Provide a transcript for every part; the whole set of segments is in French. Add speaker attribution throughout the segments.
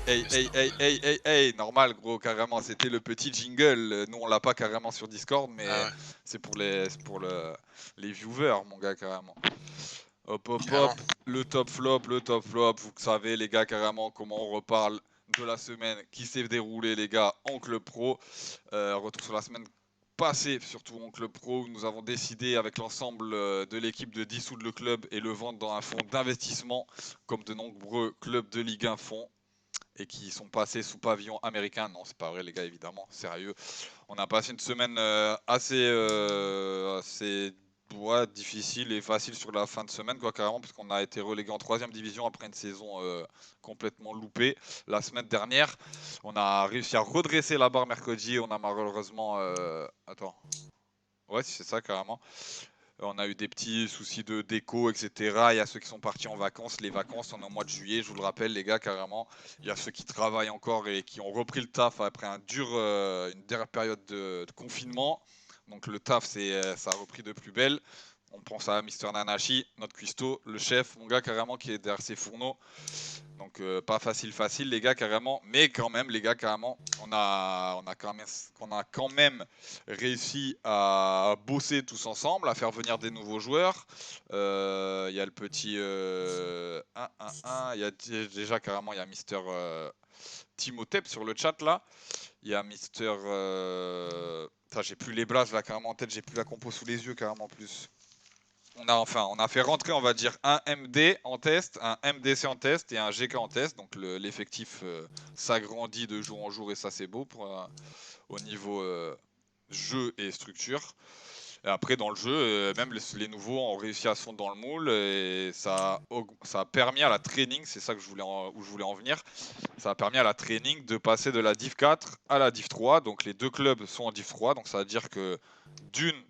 Speaker 1: Hey, hey, hey, hey, hey, hey, normal, gros, carrément. C'était le petit jingle. Nous, on l'a pas carrément sur Discord,
Speaker 2: Ah
Speaker 1: mais
Speaker 2: ouais,
Speaker 1: les viewers, mon gars, carrément. Hop, hop,
Speaker 2: carrément.
Speaker 1: hop. Le top flop. Vous savez, les gars, carrément, comment on reparle de la semaine qui s'est déroulée, les gars, en club pro. Retour sur la semaine passée, surtout en club pro, où nous avons décidé avec l'ensemble de l'équipe de dissoudre le club et le vendre dans un fonds d'investissement, comme de nombreux clubs de Ligue 1 font et qui sont passés sous pavillon américain. Non, c'est pas vrai, les gars, évidemment, sérieux. On a passé une semaine assez ouais, difficile et facile sur la fin de semaine, quoi, carrément, puisqu'on a été relégué en 3e division après une saison complètement loupée. La semaine dernière, on a réussi à redresser la barre mercredi. On a malheureusement. Attends. Ouais, c'est ça, carrément. On a eu des petits soucis de déco, etc. Il y a ceux qui sont partis en vacances. Les vacances, on est au mois de juillet, je vous le rappelle, les gars, carrément. Il y a ceux qui travaillent encore et qui ont repris le taf après une dernière période de confinement. Donc le taf, ça a repris de plus belle. On pense à Mister Nanashi, notre cuistot, le chef, mon gars, carrément, qui est derrière ses fourneaux. Donc pas facile les gars carrément, mais quand même les gars carrément, on a quand même réussi à bosser tous ensemble, à faire venir des nouveaux joueurs. Il y a le petit 1-1-1, il y a déjà carrément il y a Mister Timotep sur le chat là, il y a Mister j'ai plus les blases là carrément en tête, j'ai plus la compo sous les yeux carrément plus. On a fait rentrer, on va dire, un MD en test, un MDC en test et un GK en test. Donc l'effectif s'agrandit de jour en jour et ça c'est beau au niveau jeu et structure. Et après dans le jeu, même les nouveaux ont réussi à se fondre dans le moule et ça a permis à la training, c'est ça que où je voulais en venir, ça a permis à la training de passer de la Div 4 à la Div 3. Donc les deux clubs sont en Div 3, donc ça veut dire que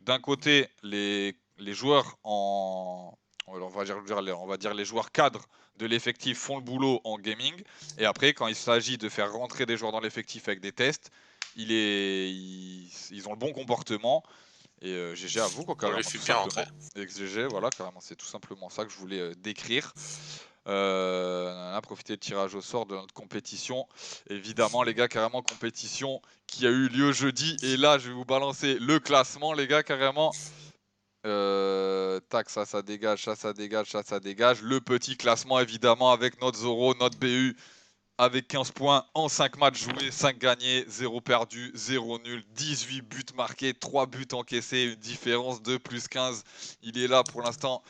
Speaker 1: d'un côté, les joueurs on va dire les joueurs cadres de l'effectif font le boulot en gaming. Et après, quand il s'agit de faire rentrer des joueurs dans l'effectif avec des tests, ils ont le bon comportement. Et GG à vous, quoi,
Speaker 2: On les
Speaker 1: carrément,
Speaker 2: fait
Speaker 1: tout
Speaker 2: bien rentrer.
Speaker 1: simplement. Et GG, voilà, carrément, c'est tout simplement ça que je voulais décrire. On a profité de tirage au sort de notre compétition. Évidemment, les gars, carrément, compétition qui a eu lieu jeudi. Et là, je vais vous balancer le classement, les gars, carrément. Tac, ça dégage, ça dégage, ça dégage. Le petit classement, évidemment, avec notre Zoro, notre BU, avec 15 points en 5 matchs joués, 5 gagnés, 0 perdu, 0 nul, 18 buts marqués, 3 buts encaissés, une différence de plus 15. Il est là pour l'instant.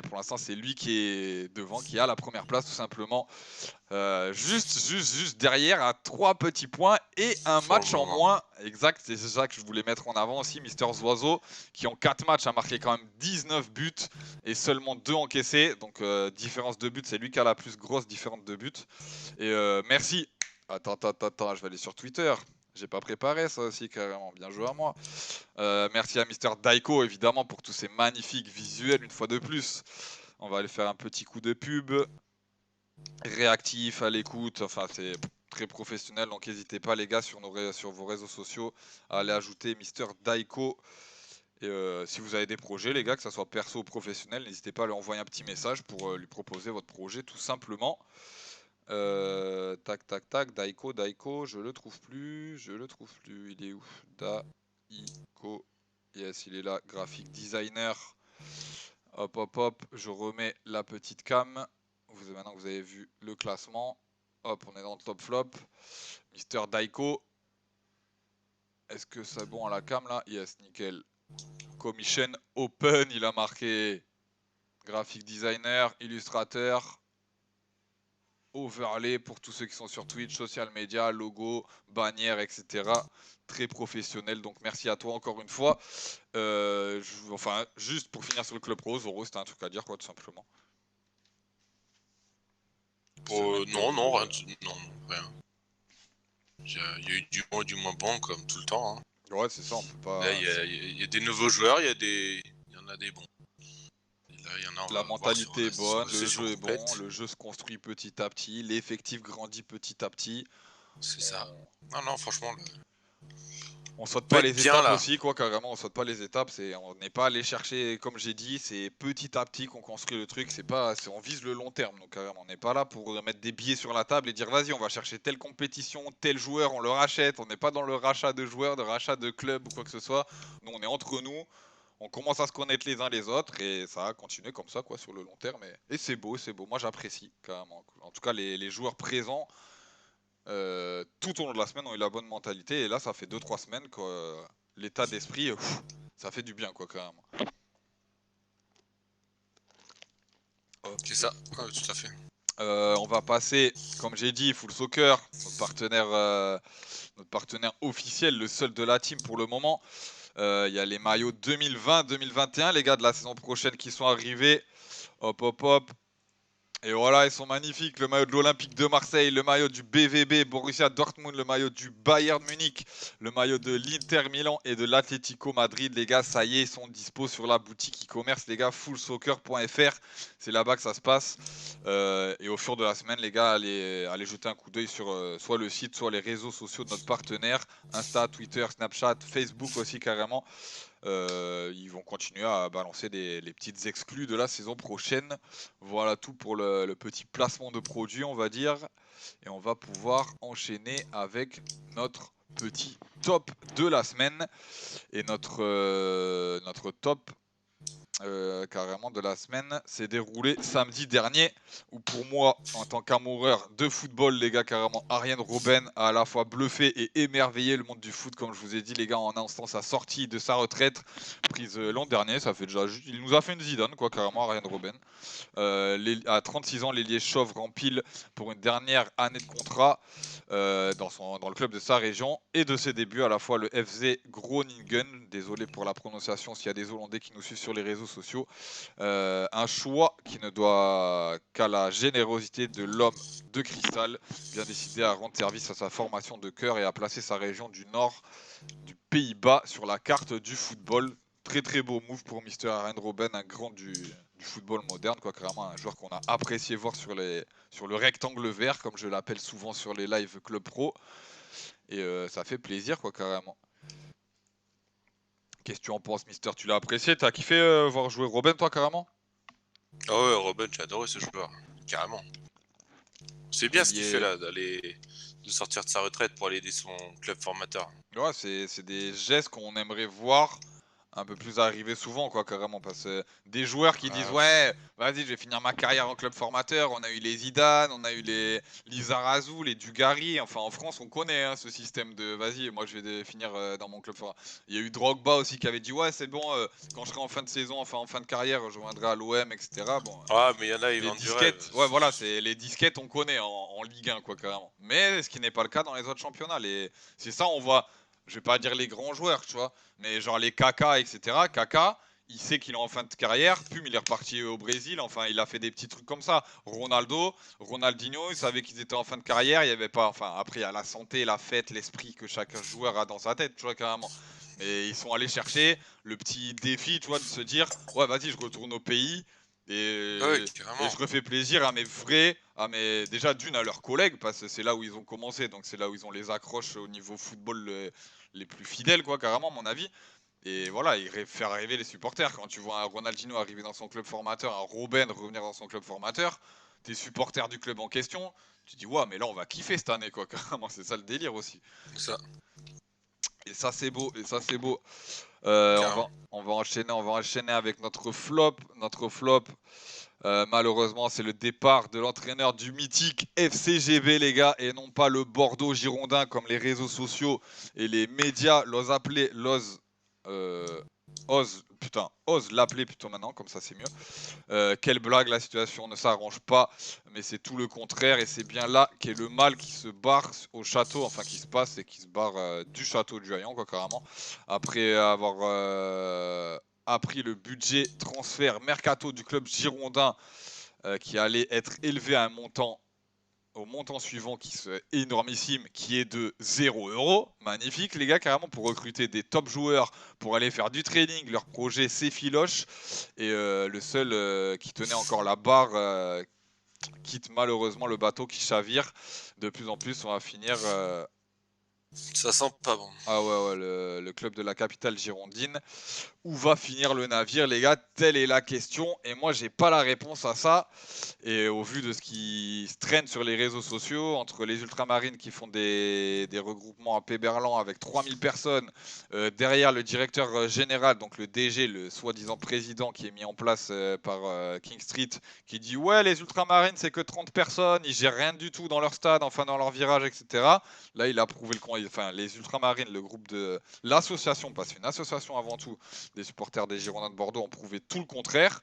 Speaker 1: Pour l'instant, c'est lui qui est devant, qui a la première place tout simplement. Juste derrière, à 3 petits points et un
Speaker 2: Pour le
Speaker 1: match en
Speaker 2: moment.
Speaker 1: moins. Exact, c'est ça que je voulais mettre en avant aussi. Mister Zoiseau, qui en 4 matchs a marqué quand même 19 buts et seulement 2 encaissés. Donc, différence de buts, c'est lui qui a la plus grosse différence de buts. Et merci. Attends, je vais aller sur Twitter. J'ai pas préparé ça aussi, carrément. Bien joué à moi. Merci à Mister Daiko, évidemment, pour tous ces magnifiques visuels, une fois de plus. On va aller faire un petit coup de pub. Réactif, à l'écoute, enfin, c'est très professionnel. Donc, n'hésitez pas, les gars, sur vos réseaux sociaux, à aller ajouter Mister Daiko. Et si vous avez des projets, les gars, que ce soit perso ou professionnel, n'hésitez pas à lui envoyer un petit message pour lui proposer votre projet, tout simplement. Tac, tac, tac, Daiko, je le trouve plus, il est où? Daiko, yes, il est là, graphic designer. Hop, hop, hop, je remets la petite cam. Maintenant que vous avez vu le classement, hop, on est dans le top flop. Mister Daiko, est-ce que c'est bon à la cam là? Yes, nickel. Commission open, il a marqué graphic designer, illustrateur. Overlay pour tous ceux qui sont sur Twitch, social media, logo, bannière, etc. Très professionnel, donc merci à toi encore une fois. Enfin, juste pour finir sur le Club Rose, Zoro, c'était un truc à dire, quoi, tout simplement. Semaine
Speaker 2: Non,
Speaker 1: déroulée.
Speaker 2: non, rien. Il y a eu du bon et du moins bon, comme tout le temps. Hein.
Speaker 1: Ouais, c'est ça, on peut
Speaker 2: Là,
Speaker 1: pas.
Speaker 2: il y a des nouveaux joueurs, il y en a des bons. Et là, il y en a, on
Speaker 1: La
Speaker 2: va voir
Speaker 1: mentalité est
Speaker 2: sur
Speaker 1: bonne,
Speaker 2: la
Speaker 1: le
Speaker 2: session
Speaker 1: jeu est bon,
Speaker 2: complète.
Speaker 1: le jeu se construit petit à petit, l'effectif grandit petit à petit.
Speaker 2: C'est ça. Non, franchement,
Speaker 1: On saute
Speaker 2: peut
Speaker 1: pas
Speaker 2: être
Speaker 1: les
Speaker 2: bien
Speaker 1: étapes
Speaker 2: là.
Speaker 1: aussi, quoi, carrément, on saute pas les étapes, on n'est pas allé chercher, comme j'ai dit, c'est petit à petit qu'on construit le truc, on vise le long terme, donc carrément, on n'est pas là pour mettre des billets sur la table et dire vas-y, on va chercher telle compétition, tel joueur, on le rachète, on n'est pas dans le rachat de joueurs, de rachat de clubs ou quoi que ce soit, nous on est entre nous, on commence à se connaître les uns les autres et ça a continué comme ça, quoi, sur le long terme, et c'est beau, moi j'apprécie, carrément, en tout cas les joueurs présents, tout au long de la semaine ont eu la bonne mentalité et là ça fait 2-3 semaines que l'état d'esprit ça fait du bien quoi carrément.
Speaker 2: C'est ça, ouais, tout à fait.
Speaker 1: On va passer, comme j'ai dit, Full Soccer, notre partenaire officiel, le seul de la team pour le moment. Il y a les maillots 2020-2021 les gars de la saison prochaine qui sont arrivés. Hop hop hop. Et voilà, ils sont magnifiques. Le maillot de l'Olympique de Marseille, le maillot du BVB, Borussia Dortmund, le maillot du Bayern Munich, le maillot de l'Inter Milan et de l'Atlético Madrid. Les gars, ça y est, ils sont dispo sur la boutique e-commerce, les gars, fullsoccer.fr. C'est là-bas que ça se passe. Et au fur de la semaine, les gars, allez jeter un coup d'œil sur soit le site, soit les réseaux sociaux de notre partenaire. Insta, Twitter, Snapchat, Facebook aussi carrément. Ils vont continuer à balancer les petites exclus de la saison prochaine. Voilà tout pour le petit placement de produit, on va dire. Et on va pouvoir enchaîner avec notre petit top de la semaine. Et notre top carrément de la semaine s'est déroulé samedi dernier, où pour moi, en tant qu'amoureur de football, les gars, carrément, Arjen Robben a à la fois bluffé et émerveillé le monde du foot, comme je vous ai dit, les gars, en annonçant sa sortie de sa retraite, prise l'an dernier, ça fait déjà, il nous a fait une Zidane, quoi, carrément, Arjen Robben. À 36 ans, l'ailier chauve rempile pour une dernière année de contrat dans le club de sa région et de ses débuts à la fois le FC Groningen. Désolé pour la prononciation s'il y a des Hollandais qui nous suivent sur les réseaux sociaux. Un choix qui ne doit qu'à la générosité de l'homme de cristal, bien décidé à rendre service à sa formation de cœur et à placer sa région du nord du Pays-Bas sur la carte du football. Très très beau move pour Mr. Arjen Robben, un grand du football moderne, quoi, carrément un joueur qu'on a apprécié voir sur le rectangle vert, comme je l'appelle souvent sur les lives Club Pro. Et ça fait plaisir, quoi, carrément. Qu'est-ce que tu en penses, Mister? Tu l'as apprécié? T'as kiffé voir jouer Robben, toi, carrément?
Speaker 2: Ah ouais, Robben, j'ai adoré ce joueur, carrément. C'est bien ce qu'il fait là, de sortir de sa retraite pour aller aider son club formateur.
Speaker 1: Ouais, c'est des gestes qu'on aimerait voir un peu plus arriver souvent, quoi, carrément. Parce que des joueurs qui disent,
Speaker 2: Ah,
Speaker 1: ouais, vas-y, je vais finir ma carrière en club formateur. On a eu les Zidane, on a eu les Lizarazu, les Dugarry. Enfin, en France, on connaît hein, ce système de, vas-y, moi, je vais finir dans mon club formateur. Il y a eu Drogba aussi qui avait dit, ouais, c'est bon, quand je serai en fin de saison, enfin, en fin de carrière, je reviendrai à l'OM, etc. Bon,
Speaker 2: ah mais il y en a, ils
Speaker 1: les
Speaker 2: vendent du rêve.
Speaker 1: disquettes, ouais, voilà, c'est les disquettes, on connaît en Ligue 1, quoi, carrément. Mais ce qui n'est pas le cas dans les autres championnats. C'est ça, on voit, je vais pas dire les grands joueurs, tu vois, mais genre les Kaka, etc. Kaka, il sait qu'il est en fin de carrière, puis il est reparti au Brésil, enfin, il a fait des petits trucs comme ça. Ronaldinho, il savait qu'ils étaient en fin de carrière, il y avait pas, enfin, après, il y a la santé, la fête, l'esprit que chaque joueur a dans sa tête, tu vois, carrément. Mais ils sont allés chercher le petit défi, tu vois, de se dire, ouais, vas-y, je retourne au pays,
Speaker 2: Ah ouais,
Speaker 1: et
Speaker 2: carrément.
Speaker 1: je refais plaisir déjà d'une à leurs collègues, parce que c'est là où ils ont commencé, donc c'est là où ils ont les accroches au niveau football les plus fidèles, quoi, carrément, à mon avis. Et voilà, faire arriver les supporters. Quand tu vois un Ronaldinho arriver dans son club formateur, un Robben revenir dans son club formateur, t'es supporter du club en question, tu dis, ouais, mais là, on va kiffer cette année, quoi, carrément, c'est ça le délire aussi.
Speaker 2: Ça,
Speaker 1: Et ça, c'est beau, et ça, c'est beau.
Speaker 2: carrément.
Speaker 1: On va enchaîner avec notre flop. Notre flop, malheureusement, c'est le départ de l'entraîneur du mythique FCGB, les gars, et non pas le Bordeaux Girondin comme les réseaux sociaux et les médias osent l'appeler plutôt maintenant, comme ça c'est mieux. Quelle blague, la situation ne s'arrange pas, mais c'est tout le contraire, et c'est bien là qu'est le mal qui se barre au château, enfin qui se passe et qui se barre du château du Haillon, quoi, carrément, après avoir appris le budget transfert mercato du club girondin qui allait être élevé à au montant suivant qui est énormissime, qui est de 0 €. Magnifique, les gars, carrément, pour recruter des top joueurs, pour aller faire du training. Leur projet s'effiloche. Et le seul qui tenait encore la barre quitte malheureusement le bateau qui chavire. De plus en plus, on va finir
Speaker 2: Ça sent pas bon.
Speaker 1: Ah ouais, le club de la capitale girondine. Où va finir le navire, les gars? Telle est la question. Et moi, j'ai pas la réponse à ça. Et au vu de ce qui se traîne sur les réseaux sociaux, entre les ultramarines qui font des regroupements à Péberlan avec 3000 personnes, derrière le directeur général, donc le DG, le soi-disant président qui est mis en place par King Street, qui dit ouais, les ultramarines, c'est que 30 personnes, ils gèrent rien du tout dans leur stade, enfin dans leur virage, etc. Là, il a prouvé enfin, les ultramarines, le groupe de l'association, parce qu'une association avant tout, des supporters des Girondins de Bordeaux ont prouvé tout le contraire.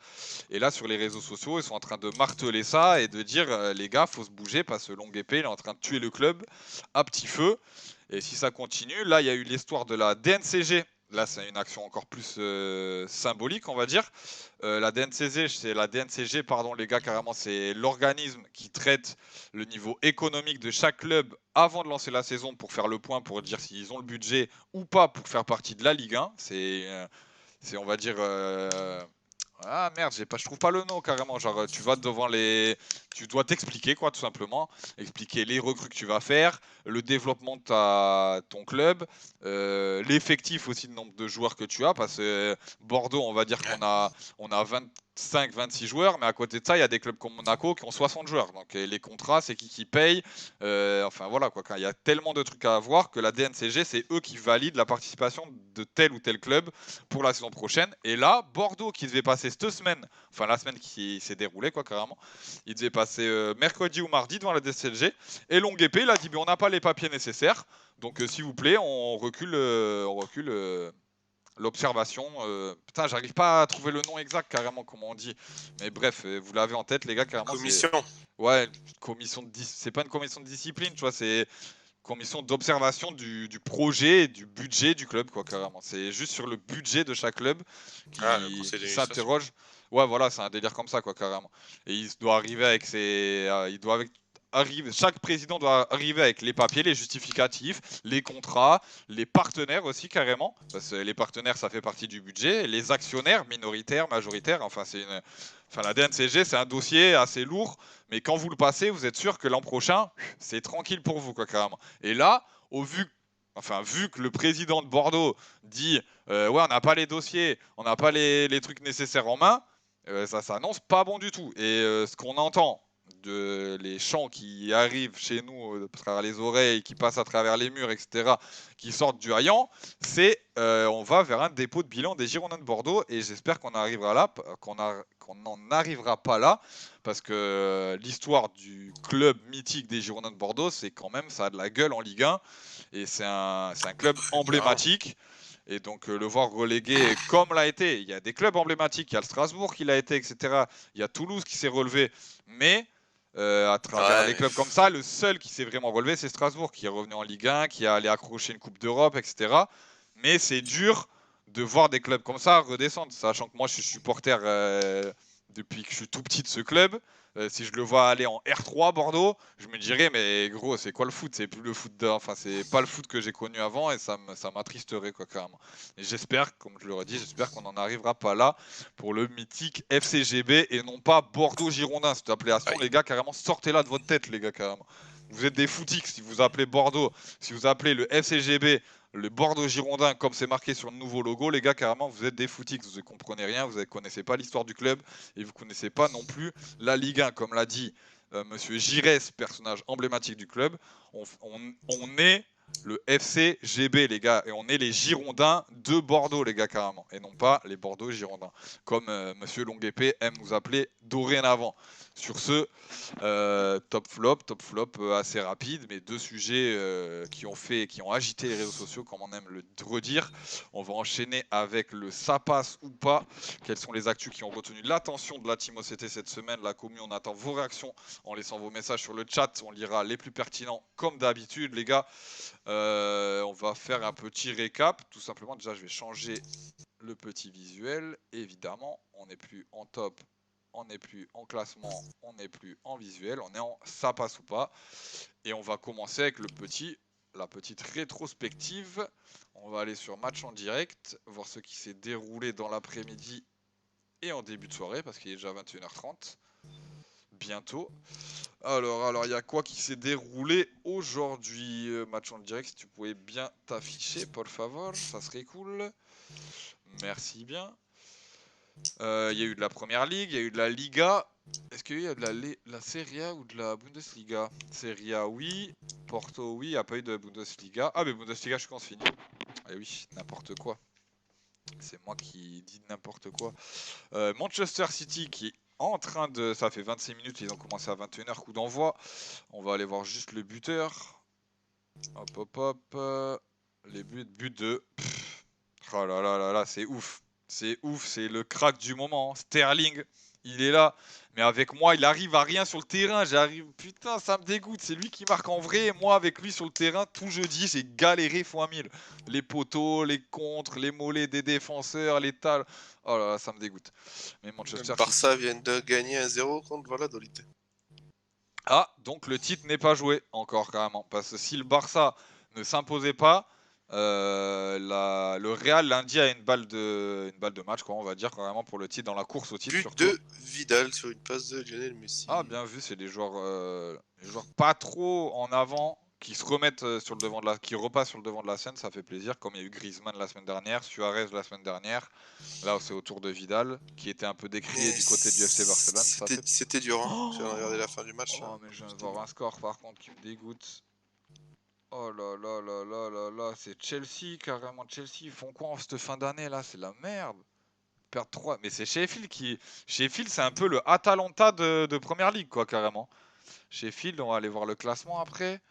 Speaker 1: Et là, sur les réseaux sociaux, ils sont en train de marteler ça et de dire les gars, faut se bouger parce que Longue Épée, il est en train de tuer le club à petit feu. Et si ça continue, là, il y a eu l'histoire de la DNCG. Là, c'est une action encore plus symbolique, on va dire. La DNCG, pardon, les gars, carrément, c'est l'organisme qui traite le niveau économique de chaque club avant de lancer la saison pour faire le point, pour dire s'ils ont le budget ou pas pour faire partie de la Ligue 1. C'est on va dire, ah merde, je trouve pas le nom carrément. Genre, tu vas devant tu dois t'expliquer quoi, tout simplement. Expliquer les recrues que tu vas faire, le développement de ton club, l'effectif aussi, le nombre de joueurs que tu as. Parce que Bordeaux, on va dire qu'on a 25, 26 joueurs, mais à côté de ça, il y a des clubs comme Monaco qui ont 60 joueurs. Donc les contrats, c'est qui paye. Enfin voilà quoi. Il y a tellement de trucs à avoir que la DNCG, c'est eux qui valident la participation de tel ou tel club pour la saison prochaine. Et là, Bordeaux qui devait passer cette semaine, enfin la semaine qui s'est déroulée quoi carrément, il devait passer mercredi ou mardi devant la DCLG. Et Longue Épée, il a dit, mais on n'a pas les papiers nécessaires, donc s'il vous plaît, on recule l'observation. Putain, j'arrive pas à trouver le nom exact carrément, comment on dit. Mais bref, vous l'avez en tête, les gars, carrément, c'est.
Speaker 2: Commission.
Speaker 1: Ouais, c'est pas une commission de discipline, tu vois, c'est commission d'observation du projet et du budget du club, quoi, carrément. C'est juste sur le budget de chaque club
Speaker 2: Ah, le
Speaker 1: qui
Speaker 2: conseil d'administration.
Speaker 1: s'interroge. Ouais, voilà, c'est un délire comme ça, quoi, carrément. Et il doit arriver avec ses. Il doit chaque président doit arriver avec les papiers, les justificatifs, les contrats, les partenaires aussi, carrément. Parce que les partenaires, ça fait partie du budget. Les actionnaires, minoritaires, majoritaires. Enfin, la DNCG, c'est un dossier assez lourd. Mais quand vous le passez, vous êtes sûr que l'an prochain, c'est tranquille pour vous, quoi, carrément. Et là, vu que le président de Bordeaux dit ouais, on n'a pas les dossiers, on n'a pas les trucs nécessaires en main, ça s'annonce pas bon du tout. Et ce qu'on entend les chants qui arrivent chez nous à travers les oreilles, qui passent à travers les murs, etc., qui sortent du haillant, c'est on va vers un dépôt de bilan des Girondins de Bordeaux et j'espère qu'on arrivera là, qu'on n'en arrivera pas là parce que l'histoire du club mythique des Girondins de Bordeaux, c'est quand même, ça a de la gueule en Ligue 1 et c'est un club
Speaker 2: Carrément.
Speaker 1: emblématique. Et donc le voir relégué comme l'a été, il y a des clubs emblématiques, il y a le Strasbourg qui l'a été, etc. Il y a Toulouse qui s'est relevé, mais à travers
Speaker 2: Ouais,
Speaker 1: les
Speaker 2: mais
Speaker 1: clubs comme ça, le seul qui s'est vraiment relevé, c'est Strasbourg, qui est revenu en Ligue 1, qui a allé accrocher une Coupe d'Europe, etc. Mais c'est dur de voir des clubs comme ça redescendre, sachant que moi je suis supporter depuis que je suis tout petit de ce club. Si je le vois aller en R3 Bordeaux, je me dirais mais gros c'est quoi le foot? C'est plus le foot enfin c'est pas le foot que j'ai connu avant et ça m'attristerait quoi carrément. Et j'espère, comme je le redis, j'espère qu'on n'en arrivera pas là pour le mythique FCGB et non pas Bordeaux Girondins. Cette appellation,
Speaker 2: aïe.
Speaker 1: les gars, carrément sortez-la de votre tête, les gars, carrément. Vous êtes des footix si vous appelez Bordeaux, si vous appelez le FCGB le Bordeaux Girondin, comme c'est marqué sur le nouveau logo, les gars, carrément, vous êtes des footix, vous ne comprenez rien, vous ne connaissez pas l'histoire du club et vous ne connaissez pas non plus la Ligue 1, comme l'a dit Monsieur Giresse, personnage emblématique du club. On est le FCGB, les gars, et on est les Girondins de Bordeaux, les gars, carrément, et non pas les Bordeaux Girondins, comme Monsieur Longuepée aime nous appeler dorénavant. Sur ce, top flop assez rapide, mais deux sujets qui ont agité les réseaux sociaux, comme on aime le redire. On va enchaîner avec le ça passe ou pas. Quelles sont les actus qui ont retenu l'attention de la Team OCT cette semaine? La commune, on attend vos réactions en laissant vos messages sur le chat. On lira les plus pertinents comme d'habitude, les gars. On va faire un petit récap. Tout simplement, déjà, je vais changer le petit visuel. Évidemment, on n'est plus en top, on n'est plus en classement, on n'est plus en visuel, on est en ça passe ou pas. Et on va commencer avec la petite rétrospective. On va aller sur match en direct, voir ce qui s'est déroulé dans l'après-midi et en début de soirée, parce qu'il est déjà 21h30. bientôt. Alors, il y a quoi qui s'est déroulé aujourd'hui? Match en direct, si tu pouvais bien t'afficher, por favor, ça serait cool. Merci bien. Il y a eu de la Première Ligue, il y a eu de la Liga. Est-ce qu'il y a de la Serie A ou de la Bundesliga? Serie A, oui. Porto, oui. Il n'y a pas eu de Bundesliga. Ah, mais Bundesliga, je pense, fini. Eh oui, n'importe quoi. C'est moi qui dis n'importe quoi. Manchester City qui est en train de... Ça fait 26 minutes, ils ont commencé à 21h, coup d'envoi. On va aller voir juste le buteur. Hop, hop, hop. Les buts de... Oh là là là là, c'est ouf. C'est ouf, c'est le crack du moment. Sterling, il est là. Mais avec moi, il arrive à rien sur le terrain. J'arrive. Putain, ça me dégoûte. C'est lui qui marque en vrai. Et moi, avec lui sur le terrain, tout jeudi, j'ai galéré fois 1000. Les poteaux, les contres, les mollets des défenseurs, les tales. Oh là là, ça me dégoûte. Mais Manchester
Speaker 2: Le Barça
Speaker 1: City.
Speaker 2: vient de gagner 1-0 contre Valladolid.
Speaker 1: Ah, donc le titre n'est pas joué encore carrément. Parce que si le Barça ne s'imposait pas, le Real lundi a une balle de match, quoi, on va dire carrément pour le titre, dans la course au titre
Speaker 2: But
Speaker 1: surtout.
Speaker 2: de Vidal sur une passe de Lionel Messi.
Speaker 1: Ah, bien vu, c'est les joueurs pas trop en avant qui se remettent sur le devant qui repassent sur le devant de la scène, ça fait plaisir. Comme il y a eu Griezmann la semaine dernière, Suarez la semaine dernière. Là, c'est au tour de Vidal qui était un peu décrié du côté du FC Barcelone.
Speaker 2: C'était dur, hein.
Speaker 1: Oh,
Speaker 2: J'ai regardé la fin du match.
Speaker 1: oh, mais je viens de voir un score par contre qui me dégoûte. Oh là là là là là là, c'est Chelsea, carrément Chelsea. Ils font quoi en cette fin d'année là? C'est la merde. Perdre 3. Mais c'est Sheffield qui. Sheffield, c'est un peu le Atalanta de Première Ligue, quoi, carrément. Sheffield, on va aller voir le classement après.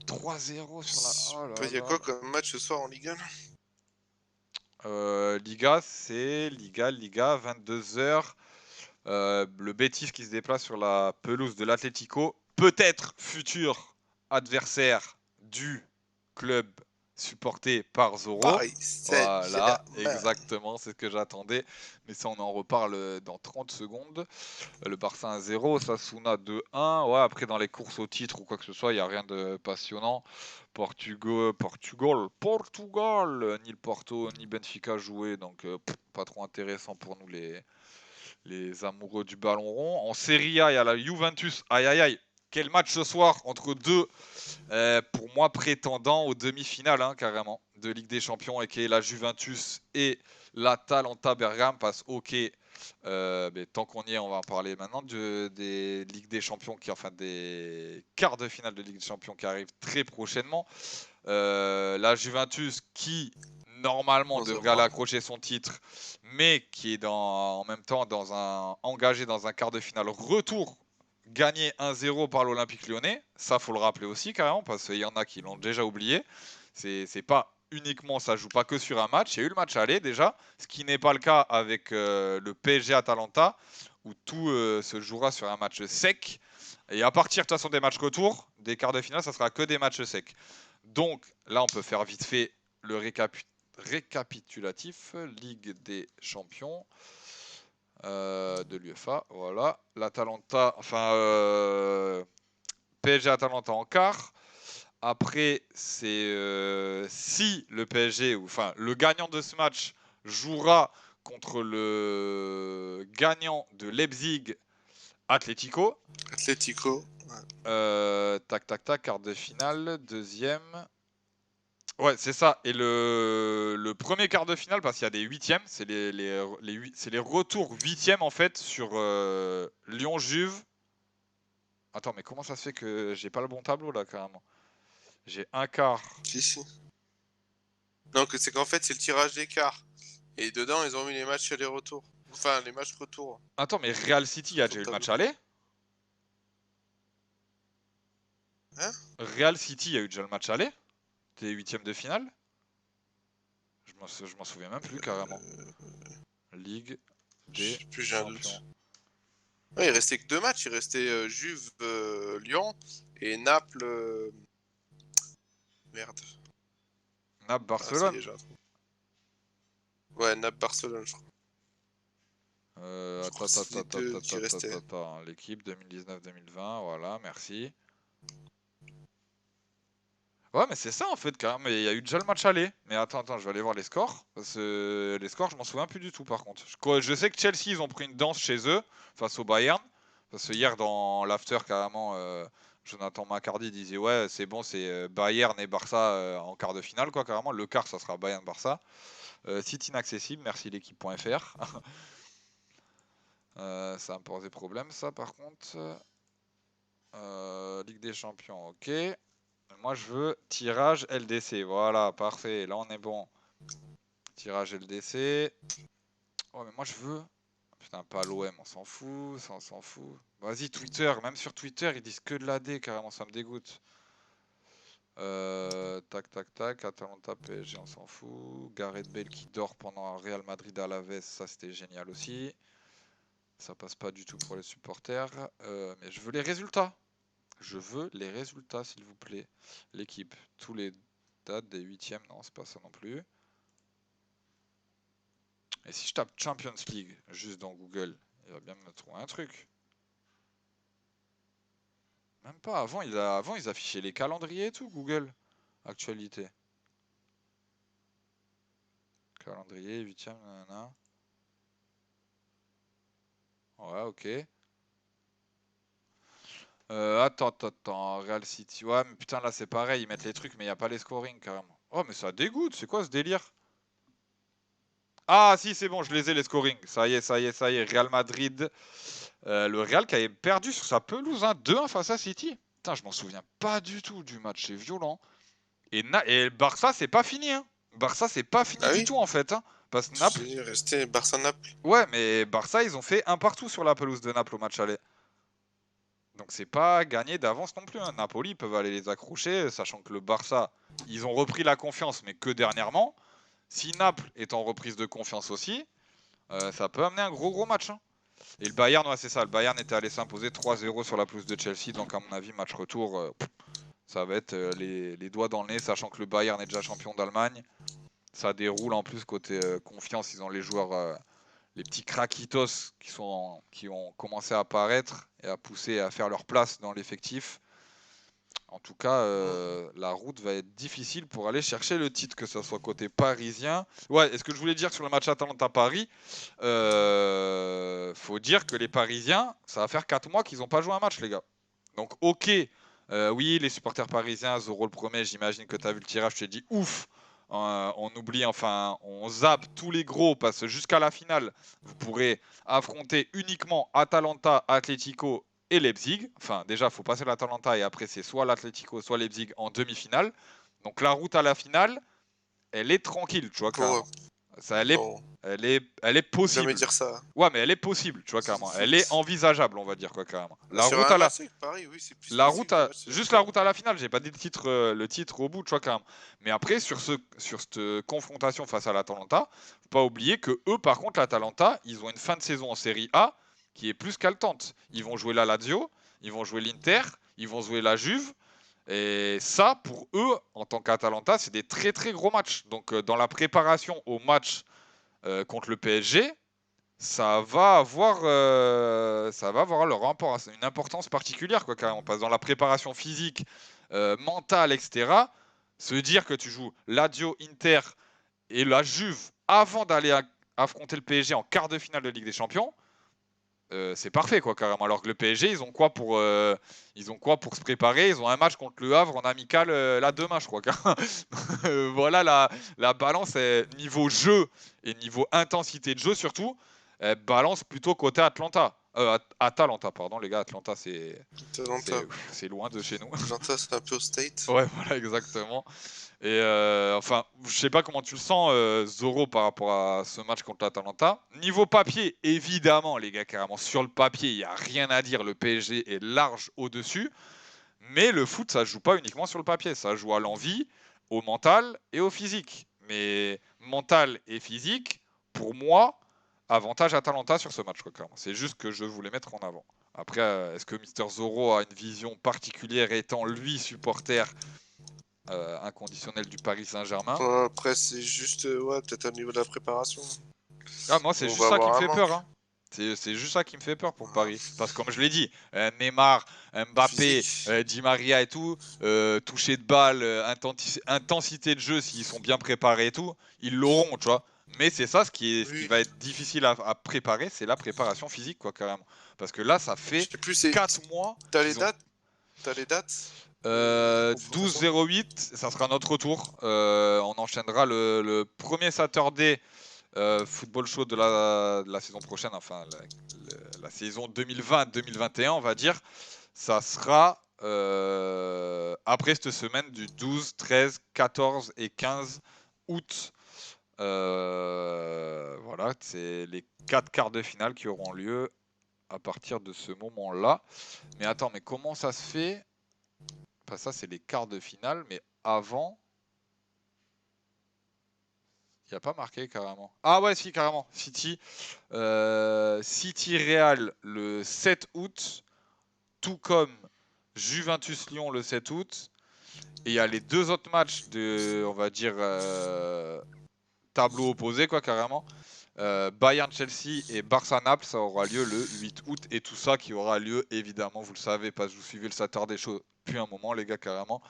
Speaker 1: 3-0 sur la. Oh là
Speaker 2: Il y a
Speaker 1: là
Speaker 2: quoi
Speaker 1: là.
Speaker 2: comme match ce soir en Ligue 1
Speaker 1: Liga, c'est Liga, 22h. Le Betis qui se déplace sur la pelouse de l'Atlético. Peut-être futur adversaire du club supporté par Zorro.
Speaker 2: Paris
Speaker 1: Voilà,
Speaker 2: Saint-Germain.
Speaker 1: exactement, c'est ce que j'attendais. Mais ça, on en reparle dans 30 secondes. Le Barça 1-0, Osasuna 2-1. Ouais, après, dans les courses au titre ou quoi que ce soit, il n'y a rien de passionnant. Portugal. Ni le Porto, ni Benfica joué. Donc, pas trop intéressant pour nous, les amoureux du ballon rond. En Serie A, il y a la Juventus. Aïe, aïe, aïe. Quel match ce soir entre deux, pour moi, prétendants aux demi-finales, hein, carrément, de Ligue des Champions, et qui est la Juventus et l'Atalanta Bergame. Parce ok, mais tant qu'on y est, on va en parler maintenant des Ligues des Champions, enfin des quarts de finale de Ligue des Champions qui arrivent très prochainement. La Juventus qui normalement devrait aller accrocher son titre, mais qui est en même temps engagé dans un quart de finale retour gagné 1-0 par l'Olympique Lyonnais. Ça, faut le rappeler aussi carrément, parce qu'il y en a qui l'ont déjà oublié. C'est pas uniquement, ça joue pas que sur un match. Il y a eu le match aller déjà, ce qui n'est pas le cas avec le PSG Atalanta, où tout se jouera sur un match sec. Et à partir de toute façon des matchs retour, des quarts de finale, ça sera que des matchs secs. Donc là, on peut faire vite fait le récapitulatif. Ligue des Champions de l'UEFA. Voilà. L'Atalanta, enfin PSG Atalanta en quart. Après, c'est si le PSG, ou enfin le gagnant de ce match jouera contre le gagnant de Leipzig Atlético. Tac, tac, tac, quart de finale, deuxième. Ouais, c'est ça. Et le premier quart de finale, parce qu'il y a des huitièmes, c'est les retours huitièmes en fait sur Lyon-Juve. Attends, mais comment ça se fait que j'ai pas le bon tableau là carrément? J'ai un quart.
Speaker 2: Si. Non, c'est qu'en fait, c'est le tirage des quarts. Et dedans, ils ont mis les matchs aller-retour. Enfin, les matchs retour.
Speaker 1: Attends, mais Real City a déjà eu le match aller?
Speaker 2: Hein?
Speaker 1: Real City a eu déjà le match aller? Des huitièmes de finale? Je m'en souviens même plus carrément. Ligue des Champions.
Speaker 2: Ouais, il restait que deux matchs. Il restait Juve, Lyon et Naples. Merde.
Speaker 1: Naples, Barcelone.
Speaker 2: Ah, ouais, Naples, Barcelone, je crois.
Speaker 1: Attends. L'équipe 2019-2020, voilà, merci. Ouais, mais c'est ça en fait, quand même. Il y a eu déjà le match aller. Mais attends, je vais aller voir les scores. Parce que les scores, je m'en souviens plus du tout par contre. Je sais que Chelsea, ils ont pris une danse chez eux face au Bayern. Parce que hier, dans l'after, carrément, Jonathan Macardy disait ouais, c'est bon, c'est Bayern et Barça en quart de finale, quoi, carrément. Le quart, ça sera Bayern-Barça. Site inaccessible, merci l'équipe.fr. Ça me pose des problèmes, ça, par contre. Ligue des Champions, ok. Moi, je veux tirage LDC. Voilà, parfait. Là, on est bon. Tirage LDC. Oh, mais moi, je veux... Putain, pas l'OM, on s'en fout, ça, on s'en fout. Vas-y, Twitter. Même sur Twitter, ils disent que de l'AD, carrément, ça me dégoûte. Tac, tac, tac. Atalanta, PSG, on s'en fout. Gareth Bale qui dort pendant Real Madrid à la veste, ça, c'était génial aussi. Ça passe pas du tout pour les supporters. Mais je veux les résultats. Je veux les résultats, s'il vous plaît. L'équipe, tous les dates des huitièmes, non, c'est pas ça non plus. Et si je tape Champions League juste dans Google, il va bien me trouver un truc. Même pas, avant ils affichaient les calendriers et tout, Google. Actualité. Calendrier, huitième, nanana. Ouais, ok. Attends, Real City. Ouais, mais putain, là c'est pareil, ils mettent les trucs, mais il n'y a pas les scoring carrément. Oh, mais ça dégoûte, c'est quoi ce délire? Ah, si, c'est bon, je les ai les scoring. Ça y est, ça y est, ça y est. Real Madrid. Le Real qui avait perdu sur sa pelouse 2-1 face à City. Putain, je m'en souviens pas du tout du match, c'est violent. Et Barça, c'est pas fini. Hein. Barça, c'est pas fini du tout en fait. Hein. Parce que Naples.
Speaker 2: Il restait Barça-Naples.
Speaker 1: Ouais, mais Barça, ils ont fait un partout sur la pelouse de Naples au match aller. Donc c'est pas gagné d'avance non plus. Hein. Napoli peuvent aller les accrocher, sachant que le Barça, ils ont repris la confiance, mais que dernièrement. Si Naples est en reprise de confiance aussi, ça peut amener un gros match. Hein. Et le Bayern, ouais, c'est ça. Le Bayern était allé s'imposer 3-0 sur la pelouse de Chelsea. Donc, à mon avis, match retour, ça va être les doigts dans le nez, sachant que le Bayern est déjà champion d'Allemagne. Ça déroule en plus côté confiance. Ils ont les joueurs, les petits craquitos qui ont commencé à apparaître et à pousser et à faire leur place dans l'effectif. En tout cas, la route va être difficile pour aller chercher le titre, que ce soit côté parisien. Ouais, est-ce que je voulais dire sur le match Atalanta-Paris, faut dire que les Parisiens, ça va faire 4 mois qu'ils n'ont pas joué un match, les gars. Donc, ok, oui, les supporters parisiens, Zoro le premier, j'imagine que tu as vu le tirage, je t'ai dit ouf. On oublie, enfin, on zappe tous les gros parce que jusqu'à la finale, vous pourrez affronter uniquement Atalanta, Atlético et Leipzig. Enfin, déjà, il faut passer l'Atalanta et après, c'est soit l'Atlético, soit Leipzig en demi-finale. Donc, la route à la finale, elle est tranquille, tu vois, carrément. Ça, elle est possible.
Speaker 2: Jamais dire ça.
Speaker 1: Ouais, mais elle est possible, tu vois, carrément. Elle est envisageable, on va dire, quoi, carrément. La
Speaker 2: sur
Speaker 1: route
Speaker 2: un
Speaker 1: à la...
Speaker 2: match avec Paris, oui, c'est plus
Speaker 1: La
Speaker 2: possible,
Speaker 1: route à...
Speaker 2: ouais,
Speaker 1: Juste la route à la finale, j'ai pas dit le titre au bout, tu vois, carrément. Mais après, sur cette confrontation face à l'Atalanta, faut pas oublier que eux, par contre, l'Atalanta, ils ont une fin de saison en Série A qui est plus qu'haletante. Ils vont jouer la Lazio, ils vont jouer l'Inter, ils vont jouer la Juve. Et ça, pour eux, en tant qu'Atalanta, c'est des très très gros matchs. Donc, dans la préparation au match contre le PSG, ça va avoir une importance particulière, quoi, carrément. Parce que dans la préparation physique, mentale, etc., se dire que tu joues Lazio, Inter et la Juve avant d'aller affronter le PSG en quart de finale de Ligue des Champions, c'est parfait, quoi, carrément. Alors que le PSG, ils ont quoi pour se préparer? Ils ont un match contre le Havre en amical là demain, je crois. Voilà, la balance est niveau jeu et niveau intensité de jeu surtout, elle balance plutôt côté Atlanta. Atalanta, pardon, les gars. Atlanta, c'est loin de chez nous.
Speaker 2: Atlanta, c'est un peu au state.
Speaker 1: Ouais, voilà, exactement. Et enfin, je sais pas comment tu le sens, Zoro, par rapport à ce match contre l'Atalanta. Niveau papier, évidemment, les gars, carrément, sur le papier, il n'y a rien à dire. Le PSG est large au-dessus. Mais le foot, ça ne joue pas uniquement sur le papier. Ça joue à l'envie, au mental et au physique. Mais mental et physique, pour moi, avantage Atalanta sur ce match. C'est juste que je voulais mettre en avant. Après, est-ce que Mister Zoro a une vision particulière étant lui supporter inconditionnel du Paris Saint-Germain?
Speaker 2: Après, c'est juste, ouais, peut-être au niveau de la préparation.
Speaker 1: Ah, moi, c'est juste ça qui me fait peur. Hein. C'est juste ça qui me fait peur pour Paris. Parce que comme je l'ai dit, Neymar, Mbappé, Di Maria et tout, toucher de balle, intensité de jeu, s'ils sont bien préparés et tout, ils l'auront, tu vois. Mais c'est ça, ce qui
Speaker 3: Oui.
Speaker 1: va être difficile à préparer, c'est la préparation physique, quoi, carrément. Parce que là, ça
Speaker 3: Je
Speaker 1: fait
Speaker 3: sais plus, c'est.
Speaker 1: 4 mois
Speaker 3: T'as les
Speaker 1: qu'ils ont...
Speaker 3: dates? T'as les dates? de confrontation
Speaker 1: 12-08, ça sera notre retour. On enchaînera le premier Saturday football show de la saison prochaine, enfin la saison 2020-2021, on va dire. Ça sera après cette semaine du 12, 13, 14 et 15 août. Voilà, c'est les 4 quarts de finale qui auront lieu à partir de ce moment-là. Mais attends, mais comment ça se fait? Enfin, ça, c'est les quarts de finale, mais avant, il n'y a pas marqué carrément. Ah ouais, si, carrément. City, City Real le 7 août, tout comme Juventus Lyon le 7 août. Et il y a les 2 autres matchs de, on va dire, tableau opposé, quoi, carrément. Bayern-Chelsea et Barça-Naples, ça aura lieu le 8 août. Et tout ça qui aura lieu, évidemment, vous le savez, parce que vous suivez le Saturday Show depuis un moment, les gars, carrément.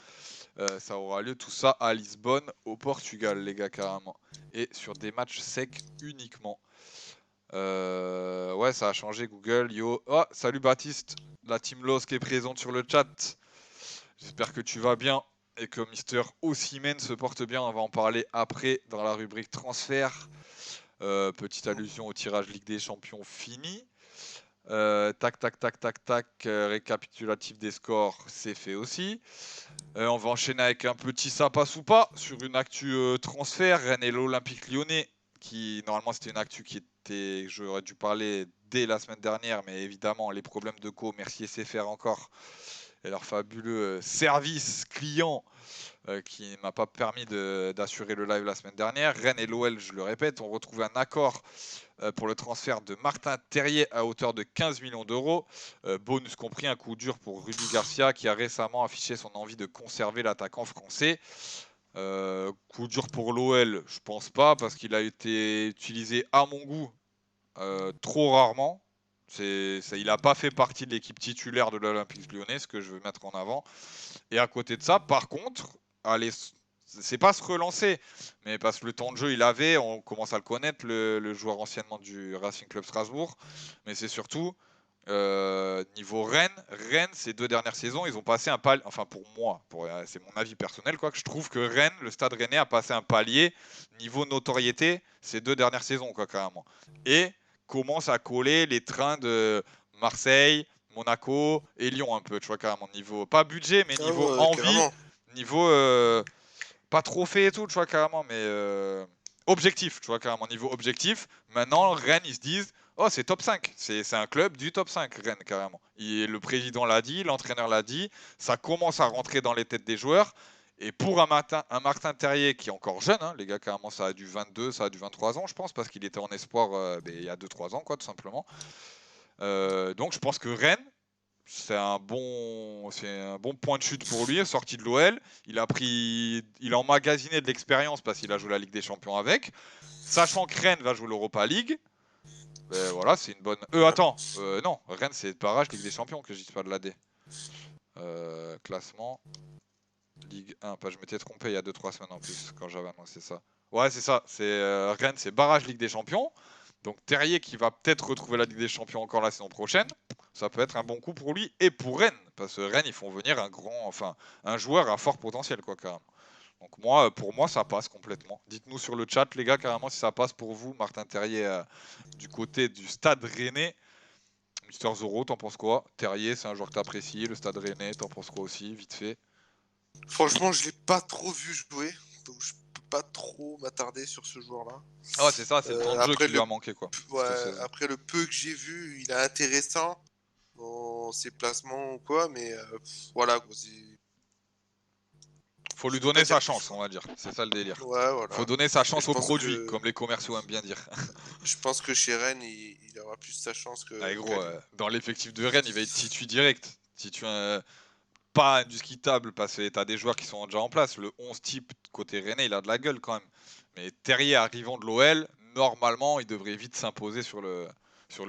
Speaker 1: Ça aura lieu tout ça à Lisbonne, au Portugal, les gars, carrément. Et sur des matchs secs uniquement. Ouais, ça a changé Google. Yo. Oh, salut Baptiste, la team Lost qui est présente sur le chat. J'espère que tu vas bien et que Mister Osimhen se porte bien. On va en parler après dans la rubrique transfert. Petite allusion au tirage Ligue des Champions fini. Tac, tac, tac, tac, tac. Récapitulatif des scores, c'est fait aussi. On va enchaîner avec un petit sympa ou pas sur une actu transfert. Rennes et l'Olympique Lyonnais, qui normalement c'était une actu qui était, j'aurais dû parler dès la semaine dernière, mais évidemment les problèmes de co, merci SFR encore, et leur fabuleux service client qui ne m'a pas permis d'assurer le live la semaine dernière. Rennes et l'OL, je le répète, ont retrouvé un accord pour le transfert de Martin Terrier à hauteur de 15 millions d'euros. Bonus compris, un coup dur pour Rudy Garcia qui a récemment affiché son envie de conserver l'attaquant français. Coup dur pour l'OL, je pense pas, parce qu'il a été utilisé à mon goût trop rarement. Il n'a pas fait partie de l'équipe titulaire de l'Olympique Lyonnais, ce que je veux mettre en avant. Et à côté de ça, par contre, allez, c'est pas se relancer, mais parce que le temps de jeu il avait, on commence à le connaître, le joueur anciennement du Racing Club Strasbourg, mais c'est surtout niveau Rennes. Rennes, ces 2 dernières saisons, ils ont passé un palier, enfin pour moi, c'est mon avis personnel, quoi, que je trouve que Rennes, le stade rennais a passé un palier niveau notoriété ces 2 dernières saisons, quoi, carrément. Et commence à coller les trains de Marseille, Monaco et Lyon un peu, tu vois, carrément. Niveau, pas budget, mais
Speaker 3: Ah
Speaker 1: niveau
Speaker 3: ouais,
Speaker 1: envie,
Speaker 3: carrément.
Speaker 1: niveau pas trophée et tout, tu vois, carrément, mais objectif, tu vois, carrément, niveau objectif. Maintenant, Rennes, ils se disent, oh, c'est top 5, c'est un club du top 5, Rennes, carrément. Le président l'a dit, l'entraîneur l'a dit, ça commence à rentrer dans les têtes des joueurs. Et pour un Martin Terrier qui est encore jeune, hein, les gars, carrément, ça a du 22, ça a du 23 ans, je pense, parce qu'il était en espoir il y a 2-3 ans, quoi, tout simplement. Donc, je pense que Rennes, c'est un bon point de chute pour lui, sorti de l'OL. Il a emmagasiné de l'expérience parce qu'il a joué la Ligue des Champions avec. Sachant que Rennes va jouer l'Europa League, ben voilà, c'est une bonne. Attends, non, Rennes c'est barrage Ligue des Champions que je dis pas de l'AD. Classement Ligue 1. Pas, je m'étais trompé il y a 2-3 semaines en plus quand j'avais annoncé ça. Ouais, c'est ça. C'est Rennes, c'est barrage Ligue des Champions. Donc Terrier qui va peut-être retrouver la Ligue des Champions encore la saison prochaine, ça peut être un bon coup pour lui et pour Rennes, parce que Rennes ils font venir un joueur à fort potentiel quoi carrément. Donc moi, pour moi, ça passe complètement. Dites-nous sur le chat les gars carrément si ça passe pour vous, Martin Terrier du côté du Stade Rennais. Mister Zoro, t'en penses quoi? Terrier, c'est un joueur que t'apprécies, le Stade Rennais, t'en penses quoi aussi, vite fait?
Speaker 3: Franchement, je l'ai pas trop vu jouer, donc je peux pas trop m'attarder sur ce joueur-là.
Speaker 1: Ah c'est ça, c'est le temps de jeu qui lui a manqué quoi.
Speaker 3: Ouais, après le peu que j'ai vu, il est intéressant dans ses placements ou quoi, mais voilà quoi.
Speaker 1: Faut lui
Speaker 3: Je peux pas
Speaker 1: donner sa
Speaker 3: dire plus
Speaker 1: chance, on
Speaker 3: quoi.
Speaker 1: va dire. C'est ça le délire.
Speaker 3: Ouais,
Speaker 1: Faut
Speaker 3: voilà.
Speaker 1: donner sa
Speaker 3: Et
Speaker 1: chance au produit, comme les commerciaux aiment bien dire.
Speaker 3: je pense que chez Rennes, il aura plus sa chance
Speaker 1: Ah,
Speaker 3: qu'à
Speaker 1: gros,
Speaker 3: Lyon.
Speaker 1: dans l'effectif de Rennes, il va être titu direct. Titu pas indiscutable parce que t'as des joueurs qui sont déjà en place. Le 11 type côté Rennais, il a de la gueule quand même. Mais Terrier arrivant de l'OL, normalement, il devrait vite s'imposer sur le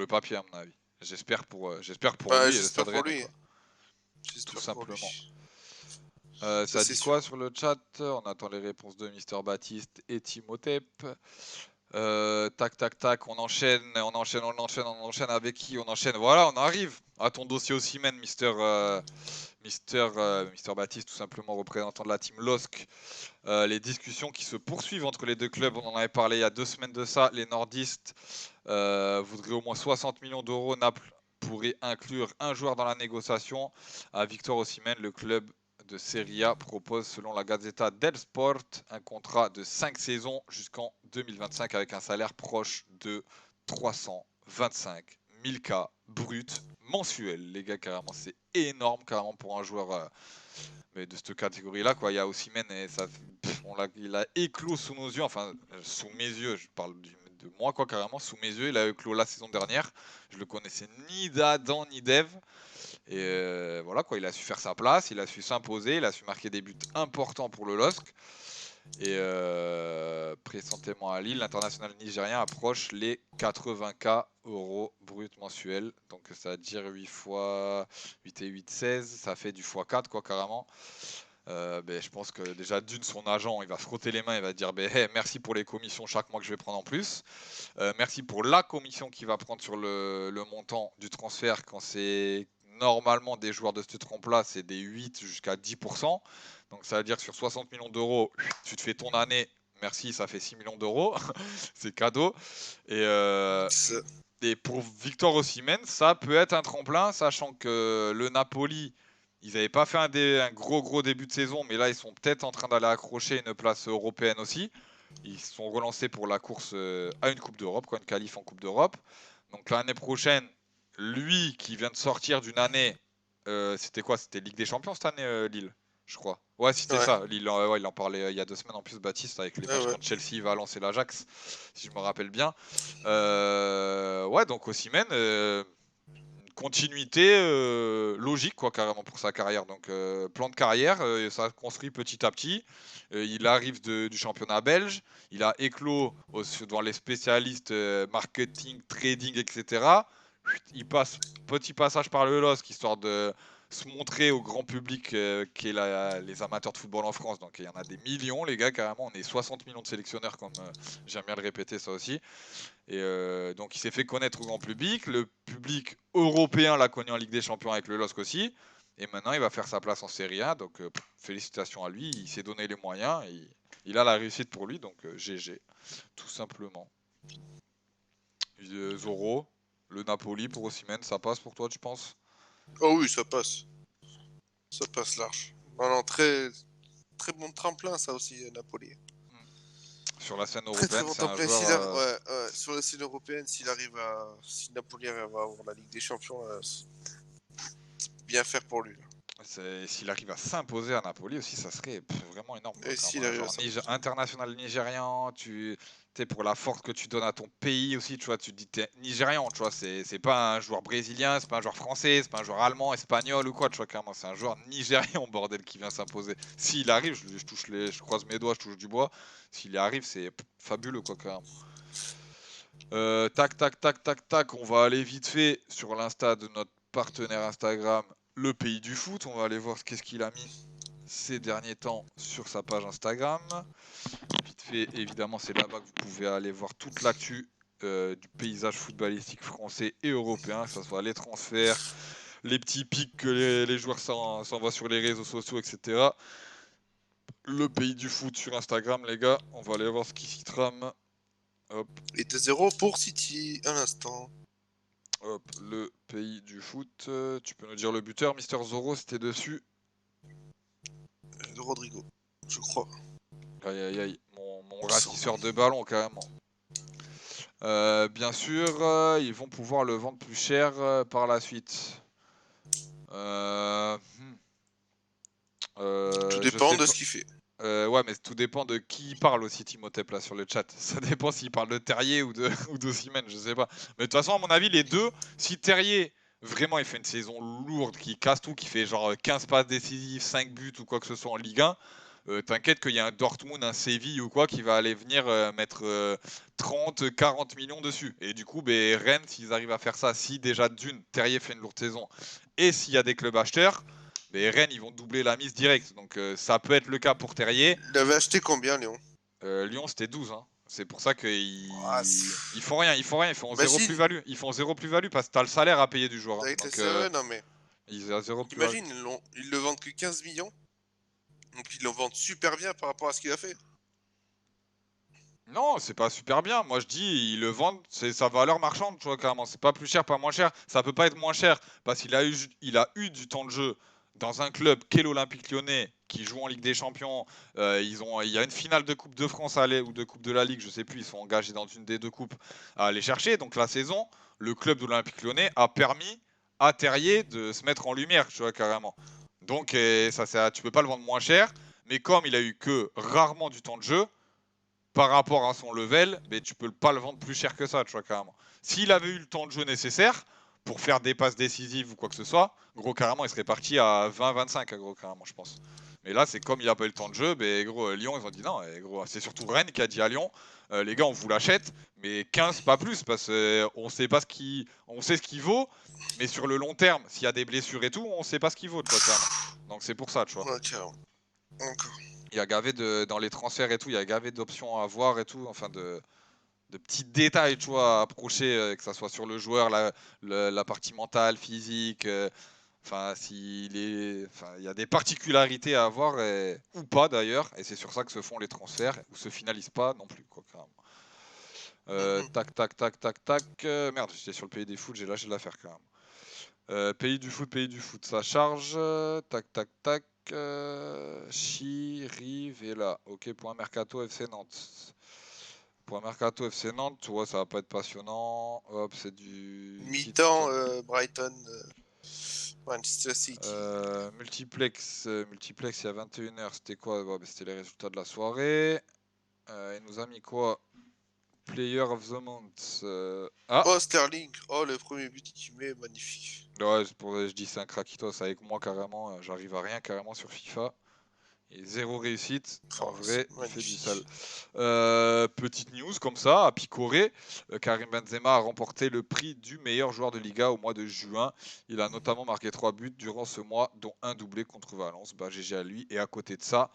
Speaker 1: papier, à mon avis. J'espère pour
Speaker 3: Bah,
Speaker 1: lui et le
Speaker 3: j'espère
Speaker 1: Stade
Speaker 3: pour
Speaker 1: Rennais,
Speaker 3: lui.
Speaker 1: quoi. Tout
Speaker 3: J'espère pour
Speaker 1: simplement.
Speaker 3: lui. Ça,
Speaker 1: Ça
Speaker 3: c'est
Speaker 1: dit quoi
Speaker 3: sûr.
Speaker 1: sur le chat? On attend les réponses de Mister Baptiste et Timotep. Tac, tac, tac, on enchaîne avec qui? On enchaîne, voilà, on arrive à ton dossier Osimhen, Mister Baptiste, tout simplement représentant de la team LOSC. Les discussions qui se poursuivent entre les deux clubs, on en avait parlé il y a 2 semaines de ça. Les nordistes voudraient au moins 60 millions d'euros. Naples pourrait inclure un joueur dans la négociation. À Victor Osimhen, le club de Serie A propose, selon la Gazzetta del Sport, un contrat de 5 saisons jusqu'en 2025 avec un salaire proche de 325 000 K brut mensuel. Les gars, carrément, c'est énorme carrément pour un joueur mais de cette catégorie-là. Quoi. Il y a Osimhen et ça, il a éclos sous nos yeux, enfin sous mes yeux, je parle de moi quoi carrément, sous mes yeux, il a éclos la saison dernière. Je le connaissais ni d'Adam ni d'Ève. Et voilà quoi, il a su faire sa place, il a su s'imposer, il a su marquer des buts importants pour le LOSC. Et présentement à Lille, l'international nigérien approche les 80K euros brut mensuels. Donc c'est-à-dire 8 fois 8 et 8, 16, ça fait du x4 quoi carrément. Je pense que déjà d'une, son agent, il va frotter les mains, il va dire hey, merci pour les commissions chaque mois que je vais prendre en plus. Merci pour la commission qu'il va prendre sur le montant du transfert quand c'est normalement des joueurs de ce trompe-là, c'est des 8 jusqu'à 10%. Donc ça veut dire que sur 60 millions d'euros, tu te fais ton année, merci, ça fait 6 millions d'euros, c'est cadeau. Et pour Victor Osimhen, ça peut être un tremplin, sachant que le Napoli, ils n'avaient pas fait un gros début de saison, mais là ils sont peut-être en train d'aller accrocher une place européenne aussi. Ils se sont relancés pour la course à une Coupe d'Europe, une qualif en Coupe d'Europe. Donc l'année prochaine, lui qui vient de sortir d'une année, c'était quoi? C'était Ligue des Champions cette année, Lille, je crois. Ouais, c'était ça. Lille, ouais, il en parlait il y a 2 semaines en plus, Baptiste, avec les matchs contre Chelsea, Valence et l'Ajax, si je me rappelle bien. Ouais, donc Osimhen, continuité logique quoi carrément pour sa carrière. Donc plan de carrière, ça construit petit à petit. Il arrive du championnat belge, il a éclos devant les spécialistes marketing, trading, etc. Il passe petit passage par le LOSC histoire de se montrer au grand public qui est les amateurs de football en France. Donc il y en a des millions les gars carrément, on est 60 millions de sélectionneurs comme j'aime bien le répéter ça aussi. Et donc il s'est fait connaître au grand public. Le public européen l'a connu en Ligue des Champions avec le LOSC aussi. Et maintenant il va faire sa place en Serie A. Donc félicitations à lui. Il s'est donné les moyens. Il a la réussite pour lui. Donc GG. Tout simplement. Zoro, le Napoli pour Osimhen, ça passe pour toi tu penses?
Speaker 3: Oh oui, ça passe. Ça passe large. Non, très bon tremplin ça aussi, Napoli.
Speaker 1: Sur la scène
Speaker 3: Très
Speaker 1: européenne,
Speaker 3: bon
Speaker 1: c'est un
Speaker 3: tremplin.
Speaker 1: joueur...
Speaker 3: Ouais, sur la scène européenne, si Napoli arrive à avoir la Ligue des Champions, c'est bien faire pour lui.
Speaker 1: S'il arrive à s'imposer à Napoli aussi, ça serait genre international nigérian, pour la force que tu donnes à ton pays aussi, tu vois, tu te dis t'es nigérian, tu vois, c'est pas un joueur brésilien, c'est pas un joueur français, c'est pas un joueur allemand, espagnol ou quoi, tu vois, carrément, c'est un joueur nigérian, bordel, qui vient s'imposer. S'il arrive, je croise mes doigts, je touche du bois, s'il y arrive, c'est fabuleux, quoi, carrément. Tac, on va aller vite fait sur l'insta de notre partenaire Instagram, le pays du foot. On va aller voir qu'est-ce qu'il a mis ces derniers temps sur sa page Instagram. Vite fait, évidemment, c'est là-bas que vous pouvez aller voir toute l'actu du paysage footballistique français et européen, que ce soit les transferts, les petits pics que les joueurs s'envoient sur les réseaux sociaux, etc. Le pays du foot sur Instagram, les gars. On va aller voir ce qui s'y trame. Hop.
Speaker 3: Et 2-0 pour City, à l'instant.
Speaker 1: Hop, le pays du foot. Tu peux nous dire le buteur, Mister Zoro, c'était dessus?
Speaker 3: De Rodrigo, je crois.
Speaker 1: Aïe, mon ratisseur de ballon, carrément. Bien sûr, ils vont pouvoir le vendre plus cher par la suite.
Speaker 3: Tout dépend de ce qu'il fait.
Speaker 1: Ouais, mais tout dépend de qui parle aussi, Timothée, là sur le chat. Ça dépend s'il parle de Terrier ou d'Osimhen, je sais pas. Mais de toute façon, à mon avis, les deux, si Terrier, vraiment, il fait une saison lourde, qui casse tout, qui fait genre 15 passes décisives, 5 buts ou quoi que ce soit en Ligue 1, t'inquiète qu'il y a un Dortmund, un Séville ou quoi qui va aller venir mettre 30, 40 millions dessus. Et du coup, Rennes, s'ils arrivent à faire ça, si déjà d'une, Terrier fait une lourde saison, et s'il y a des clubs acheteurs, mais Rennes, ils vont doubler la mise direct. Donc ça peut être le cas pour Terrier.
Speaker 3: Il avait acheté combien, Lyon?
Speaker 1: Lyon, c'était 12. Hein. C'est pour ça qu'ils
Speaker 3: Ah,
Speaker 1: font rien, ils font
Speaker 3: Bah
Speaker 1: zéro
Speaker 3: si,
Speaker 1: plus-value. Ils font zéro plus-value parce que t'as le salaire à payer du joueur. Hein.
Speaker 3: avec les
Speaker 1: Donc
Speaker 3: CE, non mais
Speaker 1: ils ont zéro plus-value.
Speaker 3: imagine, ils le vendent que 15 millions. Donc ils le vendent super bien par rapport à ce qu'il a fait.
Speaker 1: Non, c'est pas super bien. Moi, je dis, ils le vendent, c'est sa valeur marchande, tu vois, carrément. C'est pas plus cher, pas moins cher. Ça peut pas être moins cher parce qu'il a eu du temps de jeu dans un club qu'est l'Olympique Lyonnais qui joue en Ligue des Champions. Il y a une finale de Coupe de France à aller ou de Coupe de la Ligue, je sais plus. Ils sont engagés dans une des deux coupes à aller chercher. Donc la saison, le club de l'Olympique Lyonnais a permis à Terrier de se mettre en lumière, tu vois, carrément. Donc tu peux pas le vendre moins cher. Mais comme il a eu que rarement du temps de jeu, par rapport à son level, mais tu peux pas le vendre plus cher que ça, tu vois, carrément. S'il avait eu le temps de jeu nécessaire pour faire des passes décisives ou quoi que ce soit, gros, carrément, il serait parti à 20-25, gros, carrément, je pense. Mais là, c'est comme il a pas eu le temps de jeu, ben, gros, Lyon, ils ont dit non, gros, c'est surtout Rennes qui a dit à Lyon, les gars, on vous l'achète, mais 15, pas plus, parce qu'on sait pas on sait ce qu'il vaut, mais sur le long terme, s'il y a des blessures et tout, on sait pas ce qu'il vaut, tu vois, carrément. Donc c'est pour ça, tu vois.
Speaker 3: Ouais, carrément. Encore.
Speaker 1: Il y a gavé dans les transferts et tout, il y a gavé d'options à voir et tout, enfin de petits détails, tu vois, à approcher, que ça soit sur le joueur, la partie mentale, physique, enfin il y a des particularités à avoir ou pas d'ailleurs, et c'est sur ça que se font les transferts ou se finalisent pas non plus, quoi, carrément. Tac, tac, tac, tac, tac. Merde, j'étais sur le pays des foot, j'ai lâché l'affaire quand même. Pays du foot, ça charge. Tac, tac, tac. Chirivella. Ok, point Mercato FC Nantes. Point Mercato FC Nantes, tu vois, ça va pas être passionnant. Hop, c'est du
Speaker 3: Mi-temps, Brighton, Manchester City.
Speaker 1: multiplex, il y a 21h, c'était quoi? Bah, c'était les résultats de la soirée. Il nous a mis quoi? Player of the Month. Ah!
Speaker 3: Oh, Sterling. Oh, le premier but qu'il met, magnifique.
Speaker 1: Ouais, je dis c'est un craquitos avec moi carrément. J'arrive à rien carrément sur FIFA. Et zéro réussite. En
Speaker 3: Oh,
Speaker 1: vrai,
Speaker 3: c'est
Speaker 1: il fait du sale.
Speaker 3: magnifique.
Speaker 1: Petite news comme ça, à picorer. Karim Benzema a remporté le prix du meilleur joueur de Liga au mois de juin. Il a notamment marqué 3 buts durant ce mois, dont un doublé contre Valence. Bah, GG à lui. Et à côté de ça,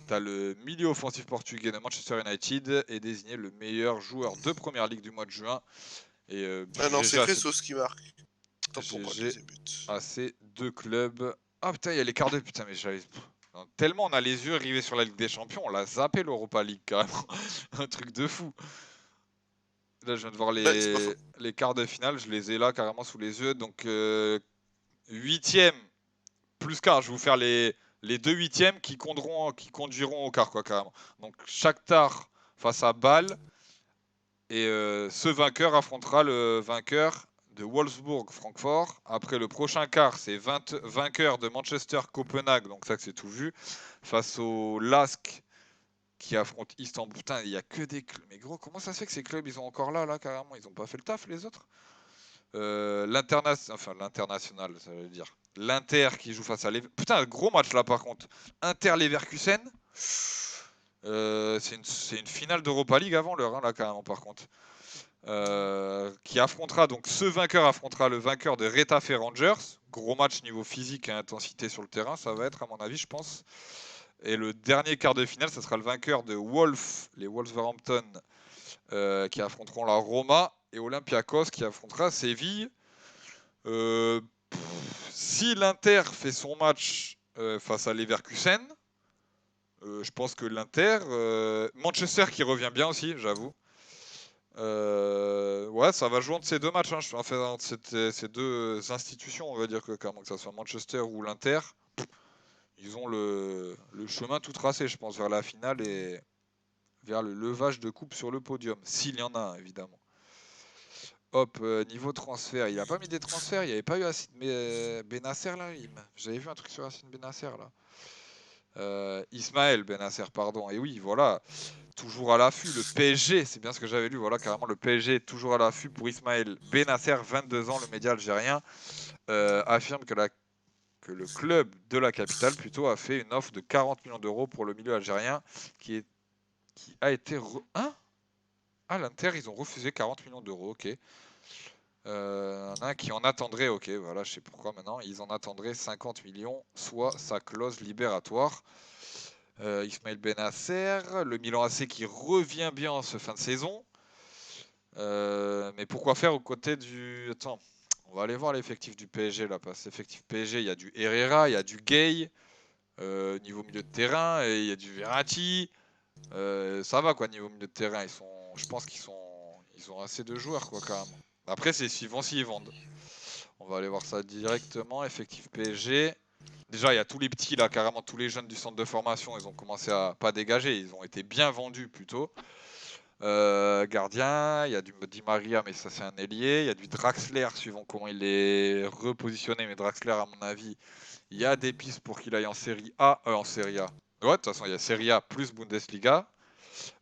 Speaker 1: tu as le milieu offensif portugais de Manchester United est désigné le meilleur joueur de première ligue du mois de juin. Et
Speaker 3: Ah non, c'est
Speaker 1: GG
Speaker 3: Jesus qui marque. Tant pour moi, le
Speaker 1: GG
Speaker 3: deuxième but.
Speaker 1: à ces deux clubs. Ah putain, il y a les quarts de... Putain, mais j'avais... Tellement on a les yeux rivés sur la Ligue des Champions, on l'a zappé l'Europa League carrément. Un truc de fou. Là, je viens de voir
Speaker 3: Bah, c'est pas faux.
Speaker 1: les quarts de finale, je les ai là carrément sous les yeux. Donc, huitième plus quart, je vais vous faire les deux huitièmes qui conduiront au quart, quoi, carrément. Donc, Shakhtar face à Bâle. Et ce vainqueur affrontera le vainqueur de Wolfsburg-Francfort. Après, le prochain quart, c'est vainqueur de Manchester-Copenhague, donc ça que c'est tout vu, face au LASK qui affronte Istanbul. Putain, il n'y a que des clubs. Mais gros, comment ça se fait que ces clubs, ils sont encore là, carrément? Ils n'ont pas fait le taf, les autres? L'international, ça veut dire. L'Inter qui joue face à Putain, gros match là, par contre. Inter-Leverkusen. C'est une finale d'Europa League avant l'heure, hein, là, carrément, par contre. Qui affrontera donc ce vainqueur affrontera le vainqueur de Retafe Rangers. Gros match niveau physique et intensité sur le terrain, ça va être à mon avis, je pense. Et le dernier quart de finale, ça sera le vainqueur de les Wolverhampton, qui affronteront la Roma, et Olympiakos qui affrontera Séville. Si l'Inter fait son match face à Leverkusen, je pense que l'Inter, Manchester qui revient bien aussi, j'avoue. Ouais, ça va jouer entre ces deux matchs, hein. Enfin, entre ces deux institutions, on va dire que ça soit Manchester ou l'Inter, ils ont le chemin tout tracé, je pense, vers la finale et vers le levage de coupe sur le podium, s'il y en a un, évidemment. Hop, niveau transfert, il a pas mis des transferts, il n'y avait pas eu Benasser là, j'avais vu un truc sur Racine Benasser là. Ismaël Benasser, pardon, et oui, voilà. Toujours à l'affût, le PSG, c'est bien ce que j'avais lu, voilà, carrément, le PSG est toujours à l'affût pour Ismaël Benasser, 22 ans, le média algérien, affirme que le club de la capitale, plutôt, a fait une offre de 40 millions d'euros pour le milieu algérien, qui a été... Hein? Ah, l'Inter, ils ont refusé 40 millions d'euros, ok. Un qui en attendrait, ok, voilà, je sais pourquoi maintenant, ils en attendraient 50 millions, soit sa clause libératoire. Ismaël Benasser, le Milan AC qui revient bien en ce fin de saison. Mais pourquoi faire aux côtés du... Attends, on va aller voir l'effectif du PSG là, parce que l'effectif PSG, il y a du Herrera, il y a du Gay, niveau milieu de terrain, et il y a du Verratti. Ça va quoi, niveau milieu de terrain, je pense ils ont assez de joueurs quoi carrément. Après c'est suivant s'ils vendent. On va aller voir ça directement, effectif PSG. Déjà il y a tous les petits là, carrément tous les jeunes du centre de formation, ils ont commencé à pas dégager, ils ont été bien vendus plutôt. Gardien, il y a du Di Maria, mais ça c'est un ailier. Il y a du Draxler, suivant comment il est repositionné. Mais Draxler, à mon avis, il y a des pistes pour qu'il aille en Série A. En Série A. Ouais, de toute façon, il y a Série A plus Bundesliga.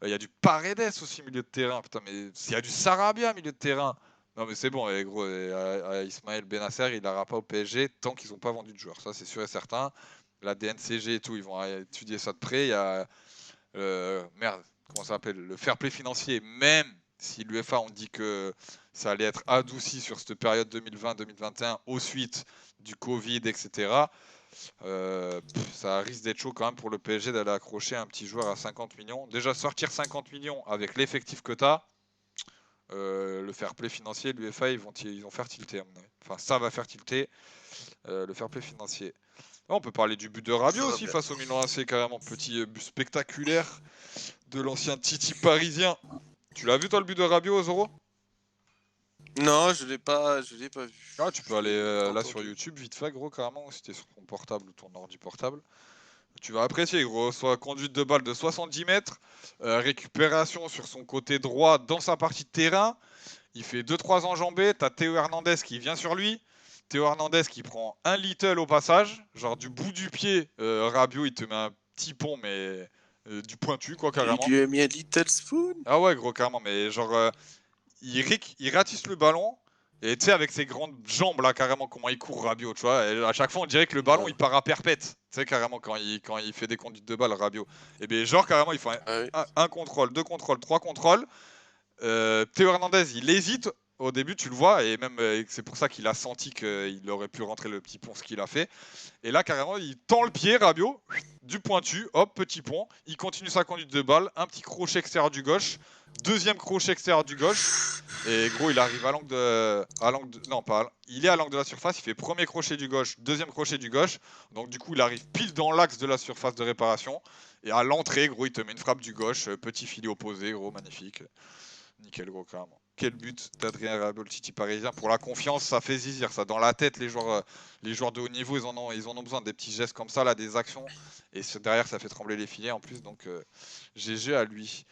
Speaker 1: Il y a du Paredes aussi, milieu de terrain. Putain, mais il y a du Sarabia, milieu de terrain. Non, mais c'est bon, gros, Ismaël Benasser, il n'ira pas au PSG tant qu'ils n'ont pas vendu de joueurs. Ça, c'est sûr et certain. La DNCG et tout, ils vont étudier ça de près. Il y a. Merde, comment ça s'appelle, le fair play financier, même si l'UEFA on dit que ça allait être adouci sur cette période 2020-2021 au suite du Covid, etc. Ça risque d'être chaud quand même pour le PSG d'aller accrocher un petit joueur à 50 millions. Déjà sortir 50 millions avec l'effectif que tu as, le fair play financier, l'UEFA ils vont faire tilter à mon avis. Enfin ça va faire tilter le fair play financier. On peut parler du but de Rabiot aussi face au Milan AC, carrément petit but spectaculaire de l'ancien Titi parisien. Tu l'as vu toi le but de Rabiot, Zoro?
Speaker 3: Non, je l'ai pas vu.
Speaker 1: Ah, tu peux aller là sur YouTube vite fait, gros, carrément, si t'es sur ton portable ou ton ordi portable. Tu vas apprécier, gros. Soit conduite de balle de 70 mètres, récupération sur son côté droit dans sa partie de terrain. Il fait 2-3 enjambées. T'as Théo Hernandez qui vient sur lui. Théo Hernandez qui prend un little au passage. Genre du bout du pied, Rabiot il te met un petit pont, mais du pointu, quoi, carrément.
Speaker 3: Il lui a mis un little spoon.
Speaker 1: Ah ouais, gros, carrément. Mais genre, il ratisse le ballon. Et tu sais, avec ses grandes jambes là, carrément, comment il court Rabiot, tu vois. Et à chaque fois, on dirait que le ballon il part à perpète. Tu sais, carrément, quand il fait des conduites de balle, Rabiot. Et bien, genre, carrément, il fait un contrôle, 2 contrôles, 3 contrôles. Théo Hernandez, il hésite au début, tu le vois, et même c'est pour ça qu'il a senti qu'il aurait pu rentrer le petit pont, ce qu'il a fait. Et là, carrément, il tend le pied, Rabiot, du pointu, hop, petit pont. Il continue sa conduite de balle, un petit crochet extérieur du gauche, deuxième crochet extérieur du gauche. Et gros, il arrive à l'angle de. Non, pas. Il est à l'angle de la surface, il fait premier crochet du gauche, deuxième crochet du gauche. Donc, du coup, il arrive pile dans l'axe de la surface de réparation. Et à l'entrée, gros, il te met une frappe du gauche, petit filet opposé, gros, magnifique. Nickel, gros, carrément. Quel but d'Adrien Rabiot, le Titi parisien. Pour la confiance, ça fait zizir. Ça, dans la tête, les joueurs de haut niveau, ils en ont besoin des petits gestes comme ça, là, des actions. Et derrière, ça fait trembler les filets en plus. Donc, GG à lui.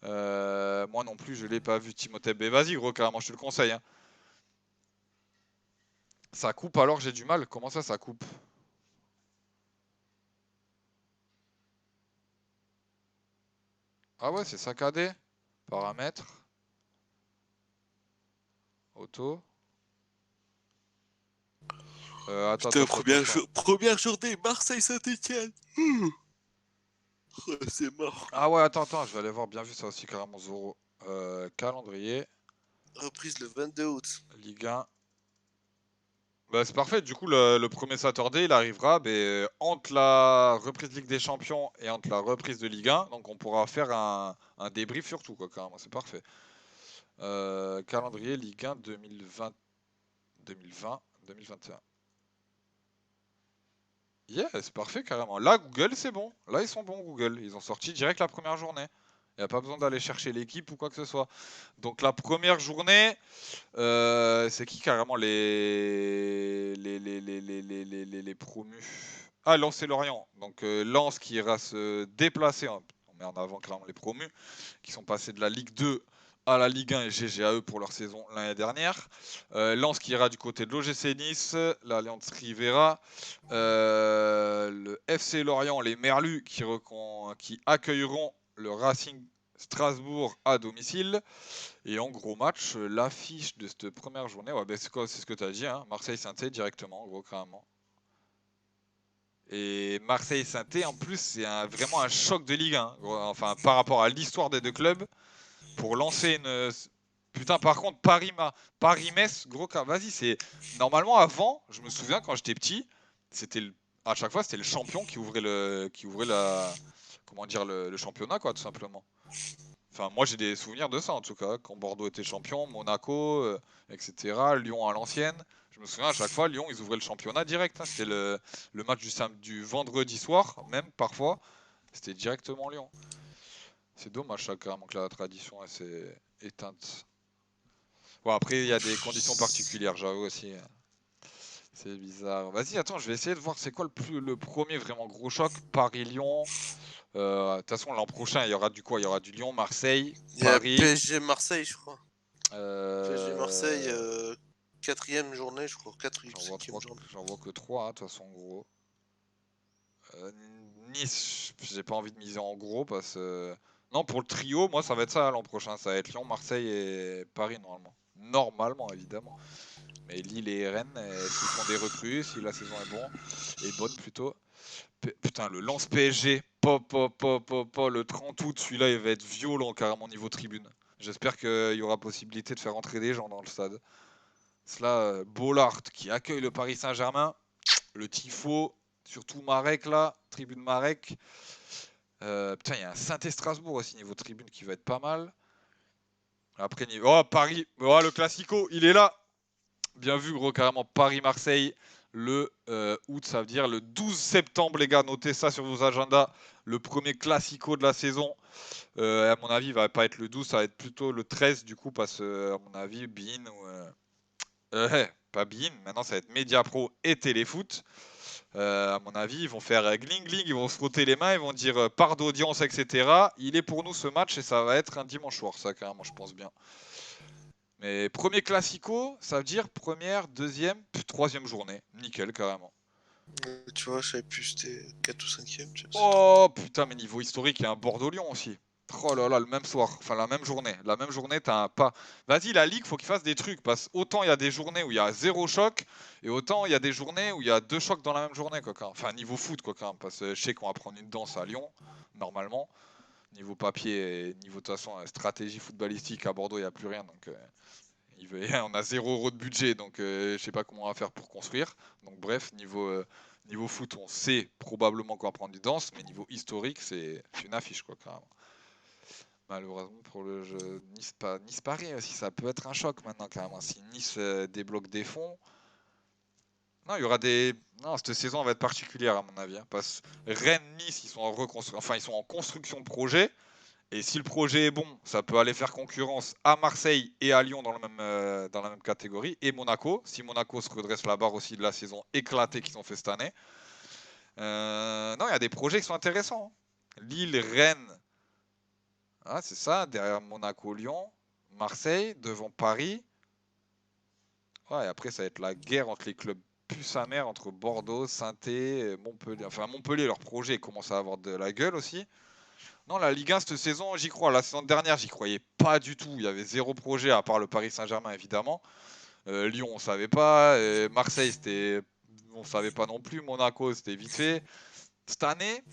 Speaker 1: Moi non plus, je ne l'ai pas vu, Timothée. Mais vas-y, gros, carrément, je te le conseille. Hein. Ça coupe alors, j'ai du mal. Comment ça, ça coupe? Ah ouais, c'est saccadé. Paramètres. Auto. Attends,
Speaker 3: Putain, première journée, Marseille-Saint-Etienne. C'est mort.
Speaker 1: Ah ouais, attends, je vais aller voir, bien vu ça aussi, carrément, Zoro. Calendrier.
Speaker 3: Reprise le 22 août.
Speaker 1: Ligue 1. Bah, c'est parfait, du coup, le premier Saturday, il arrivera entre la reprise de Ligue des Champions et entre la reprise de Ligue 1. Donc, on pourra faire un débrief sur tout, quoi, carrément, c'est parfait. Calendrier Ligue 1 2020, 2021. Yeah, c'est parfait carrément. Là, Google, c'est bon. Là, ils sont bons, Google. Ils ont sorti direct la première journée. Il n'y a pas besoin d'aller chercher l'équipe ou quoi que ce soit. Donc, la première journée, c'est qui carrément les promus? Ah, Lens et Lorient. Donc, Lens qui ira se déplacer. On met en avant clairement les promus qui sont passés de la Ligue 2 à la Ligue 1 et GG à eux pour leur saison l'année dernière. Lens qui ira du côté de l'OGC Nice, l'Alliance Rivera, le FC Lorient, les Merlus qui accueilleront le Racing Strasbourg à domicile. Et en gros match, l'affiche de cette première journée, ouais, ben c'est ce que tu as dit, hein, Marseille-Saint-Étienne directement, gros carrément. Et Marseille-Saint-Étienne, en plus, c'est vraiment un choc de Ligue 1. Enfin, par rapport à l'histoire des deux clubs, pour lancer une... Putain, par contre, Paris-Metz, gros, vas-y, c'est... Normalement, avant, je me souviens, quand j'étais petit, c'était À chaque fois, c'était le champion qui ouvrait le championnat, quoi, tout simplement. Enfin, moi, j'ai des souvenirs de ça, en tout cas, quand Bordeaux était champion, Monaco, etc., Lyon à l'ancienne. Je me souviens, à chaque fois, Lyon, ils ouvraient le championnat direct, hein. C'était le match du vendredi soir, même, parfois. C'était directement Lyon. C'est dommage, ça, carrément, que la tradition, elle s'est éteinte. Bon, après, il y a des conditions particulières, j'avoue aussi. C'est bizarre. Vas-y, attends, je vais essayer de voir c'est quoi le premier vraiment gros choc. Paris-Lyon. De toute façon, l'an prochain, il y aura du quoi? Il y aura du Lyon, Marseille,
Speaker 3: Il y a
Speaker 1: Paris.
Speaker 3: PSG Marseille, je crois. PSG
Speaker 1: euh,
Speaker 3: Marseille, 4ème journée, je crois. 4e,
Speaker 1: J'en vois
Speaker 3: 5e journée.
Speaker 1: j'en vois que 3, de toute façon, gros. Euh, Nice, j'ai pas envie de miser en gros parce que. Non, pour le trio, moi, ça va être ça l'an prochain. Ça va être Lyon, Marseille et Paris, normalement. Normalement, évidemment. Mais Lille et Rennes, s'ils font des recrues, si la saison est bonne plutôt. Putain, le lance PSG, le 30 août, celui-là, il va être violent carrément niveau tribune. J'espère qu'il y aura possibilité de faire entrer des gens dans le stade. Cela, Bollard qui accueille le Paris Saint-Germain, le tifo, surtout Marek là, tribune Marek. Putain, il y a un Saint-Strasbourg aussi niveau tribune qui va être pas mal. Après, oh, Paris, oh, le Classico, il est là. Bien vu, gros, carrément, Paris-Marseille, le août, ça veut dire le 12 septembre, les gars, notez ça sur vos agendas. Le premier Classico de la saison. À mon avis, il va pas être le 12, ça va être plutôt le 13, du coup, parce que, à mon avis, Bein ou. Pas Bein, maintenant ça va être Mediapro et Téléfoot. À mon avis, ils vont faire gling gling, ils vont se frotter les mains, ils vont dire part d'audience, etc. Il est pour nous ce match et ça va être un dimanche soir, ça carrément, je pense bien. Mais premier classico, ça veut dire première, deuxième, troisième journée. Nickel, carrément.
Speaker 3: Tu vois, je savais plus, c'était 4 ou 5e.
Speaker 1: Oh putain, mais niveau historique, il y a un Bordeaux-Lyon aussi. Oh là là, le même soir, enfin la même journée. La même journée, t'as un pas. Vas-y, la Ligue, faut qu'il fasse des trucs. Parce autant il y a des journées où il y a 0 choc, et autant il y a des journées où il y a 2 chocs dans la même journée, quoi. Enfin, niveau foot, quoi, quand même. Parce que je sais qu'on va prendre une danse à Lyon, normalement. Niveau papier et niveau, de toute façon, stratégie footballistique, à Bordeaux, il n'y a plus rien. Donc, on a 0 € de budget, donc je sais pas comment on va faire pour construire. Donc, bref, niveau foot, on sait probablement qu'on va prendre du danse, mais niveau historique, c'est une affiche, quoi, carrément. Malheureusement pour le jeu Nice-Paris aussi, ça peut être un choc maintenant, carrément. Si Nice débloque des fonds. Non, il y aura des. Non, cette saison va être particulière, à mon avis. Hein, parce que Rennes-Nice, ils sont en reconstruction. Enfin, ils sont en construction de projet. Et si le projet est bon, ça peut aller faire concurrence à Marseille et à Lyon dans la même catégorie. Et Monaco, si Monaco se redresse la barre aussi de la saison éclatée qu'ils ont fait cette année. Non, il y a des projets qui sont intéressants. Hein. Lille, Rennes, ah, c'est ça, derrière Monaco, Lyon, Marseille, devant Paris. Ouais, et après, ça va être la guerre entre les clubs puce sa mère, entre Bordeaux, Saint-Étienne, Montpellier. Enfin, Montpellier, leur projet commence à avoir de la gueule aussi. Non, la Ligue 1 cette saison, j'y crois. La saison dernière, j'y croyais pas du tout. Il y avait 0 projet, à part le Paris Saint-Germain, évidemment. Lyon, on savait pas. Marseille, on savait pas non plus. Monaco, c'était vite fait. Cette année,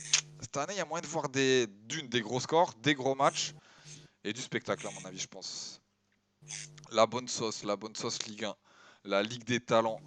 Speaker 1: il y a moyen de voir des gros scores, des gros matchs et du spectacle, à mon avis, je pense. La bonne sauce Ligue 1. La Ligue des talents.